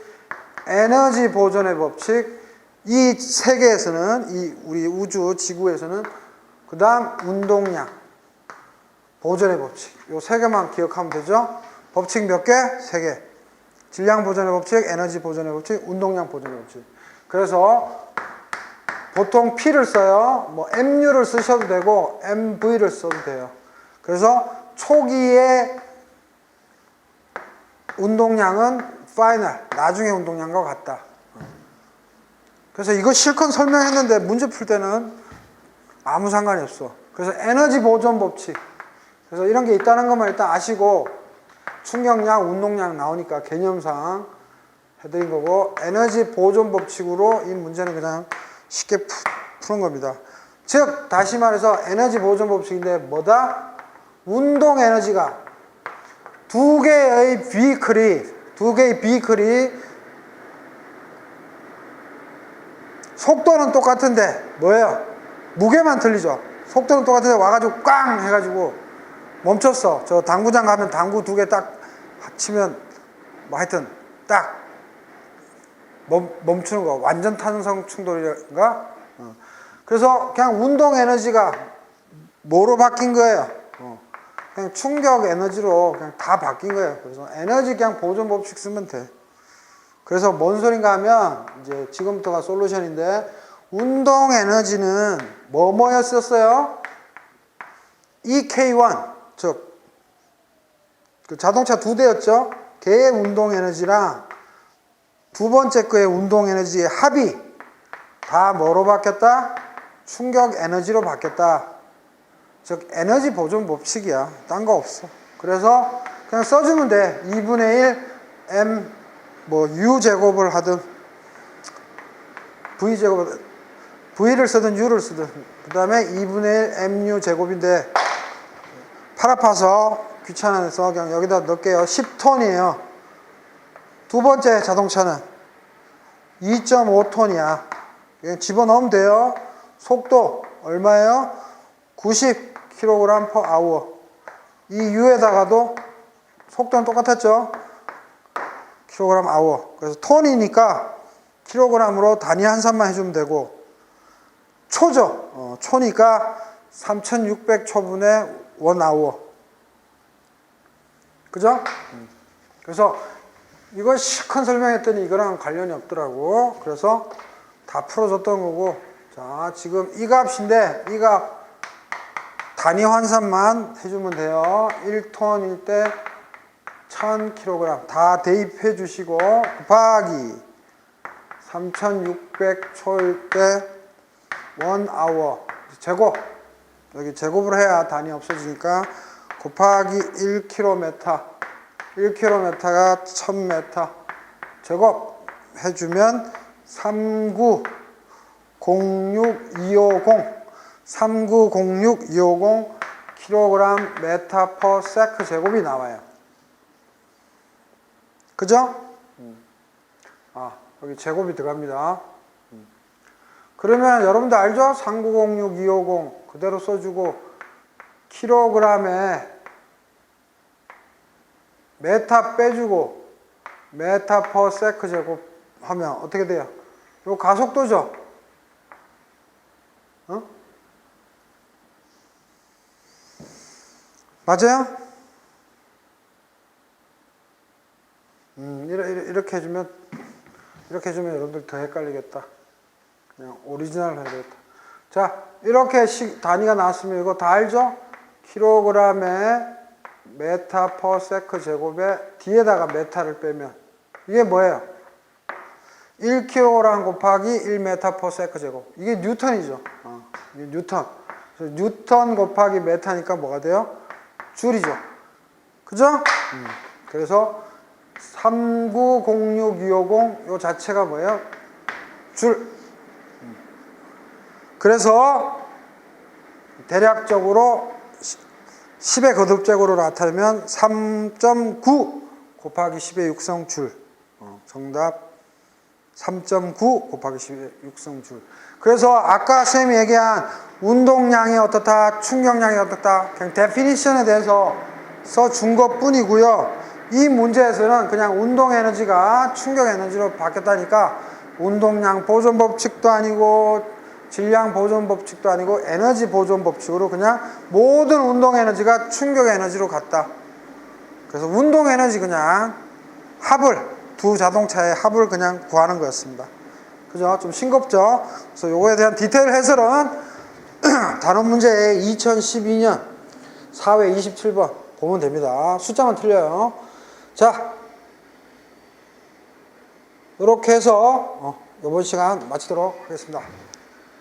에너지 보존의 법칙. 이 세계에서는, 이 우리 우주 지구에서는, 그 다음 운동량 보존의 법칙. 요 세 개만 기억하면 되죠. 법칙 몇 개? 세 개. 질량 보존의 법칙, 에너지 보존의 법칙, 운동량 보존의 법칙. 그래서 보통 P를 써요. 뭐 MU를 쓰셔도 되고 MV를 써도 돼요. 그래서 초기의 운동량은 파이널, 나중에 운동량과 같다. 그래서 이거 실컷 설명했는데 문제 풀 때는 아무 상관이 없어. 그래서 에너지 보존 법칙. 그래서 이런 게 있다는 것만 일단 아시고, 충격량, 운동량 나오니까 개념상 해드린 거고, 에너지 보존 법칙으로 이 문제는 그냥 쉽게 푸는 겁니다. 즉 다시 말해서 에너지 보존 법칙인데 뭐다? 운동 에너지가 두 개의 비클이 속도는 똑같은데 뭐예요? 무게만 틀리죠. 속도는 똑같은데 와가지고 꽝 해가지고 멈췄어. 저 당구장 가면 당구 두 개 딱 합치면 뭐 하여튼 딱 멈추는 거. 완전 탄성 충돌인가? 그래서 그냥 운동 에너지가 뭐로 바뀐 거예요? 그냥 충격 에너지로 그냥 다 바뀐 거예요. 그래서 에너지 그냥 보존 법칙 쓰면 돼. 그래서 뭔 소린가 하면 이제 지금부터가 솔루션인데, 운동 에너지는 뭐였었어요? EK1, 즉 그 자동차 두 대였죠. 걔의 운동 에너지랑 두 번째 거의 운동 에너지의 합이 다 뭐로 바뀌었다? 충격 에너지로 바뀌었다. 즉 에너지 보존 법칙이야. 딴 거 없어. 그래서 그냥 써주면 돼. 2분의 1 M 뭐 U 제곱을 하든 V 제곱, V를 쓰든 U를 쓰든, 그 다음에 2분의 1 MU 제곱인데 팔 아파서 귀찮아서 그냥 여기다 넣을게요. 10톤이에요. 두 번째 자동차는 2.5톤이야. 그냥 집어넣으면 돼요. 속도 얼마예요? 90kg/h. 이 U에다가도 속도는 똑같았죠? kg/h. 그래서 톤이니까 킬로그램으로 단위 환산만 해주면 되고, 초죠. 초니까 3600초분의 1hour. 그죠? 그래서 이거 시큰 설명했더니 이거랑 관련이 없더라고. 그래서 다 풀어줬던 거고, 자, 지금 이 값인데, 이 값 단위 환산만 해주면 돼요. 1톤일 때 1000kg 다 대입해 주시고, 곱하기 3600초일 때 1hour 제곱, 여기 제곱을 해야 단위 없어지니까 곱하기 1km, 1km가 1000m 제곱 해주면 3906250 kg 메타 세크 제곱이 나와요. 그죠? 여기 제곱이 들어갑니다. 그러면 여러분들 알죠? 3906250 그대로 써주고, 킬로그램에 메타 빼주고 메타 세크 제곱 하면 어떻게 돼요? 이거 가속도죠? 맞아요? 이렇게 해주면 여러분들 더 헷갈리겠다. 그냥 오리지널 해야 되겠다. 자, 이렇게 단위가 나왔으면 이거 다 알죠? 킬로그램에 메타 세크 제곱에 뒤에다가 메타를 빼면 이게 뭐예요? 1kg 곱하기 1m/s 제곱. 이게 뉴턴이죠. 이게 뉴턴. 그래서 뉴턴 곱하기 메타니까 뭐가 돼요? 줄이죠. 그죠? 그래서 3906250 요 자체가 뭐예요? 줄. 그래서 대략적으로 10의 거듭제곱으로 나타내면 3.9 곱하기 10의 육성줄. 정답 3.9 곱하기 10의 육성줄. 그래서 아까 쌤이 얘기한 운동량이 어떻다, 충격량이 어떻다, 그냥 데피니션에 대해서 써준 것 뿐이고요. 이 문제에서는 그냥 운동 에너지가 충격 에너지로 바뀌었다니까 운동량 보존 법칙도 아니고 질량 보존 법칙도 아니고 에너지 보존 법칙으로 그냥 모든 운동 에너지가 충격 에너지로 갔다. 그래서 운동 에너지 그냥 합을, 두 자동차의 합을 그냥 구하는 거였습니다. 그죠? 좀 싱겁죠? 그래서 요거에 대한 디테일 해설은 단원 문제에 2012년 4회 27번 보면 됩니다. 숫자만 틀려요. 자, 이렇게 해서 이번 시간 마치도록 하겠습니다.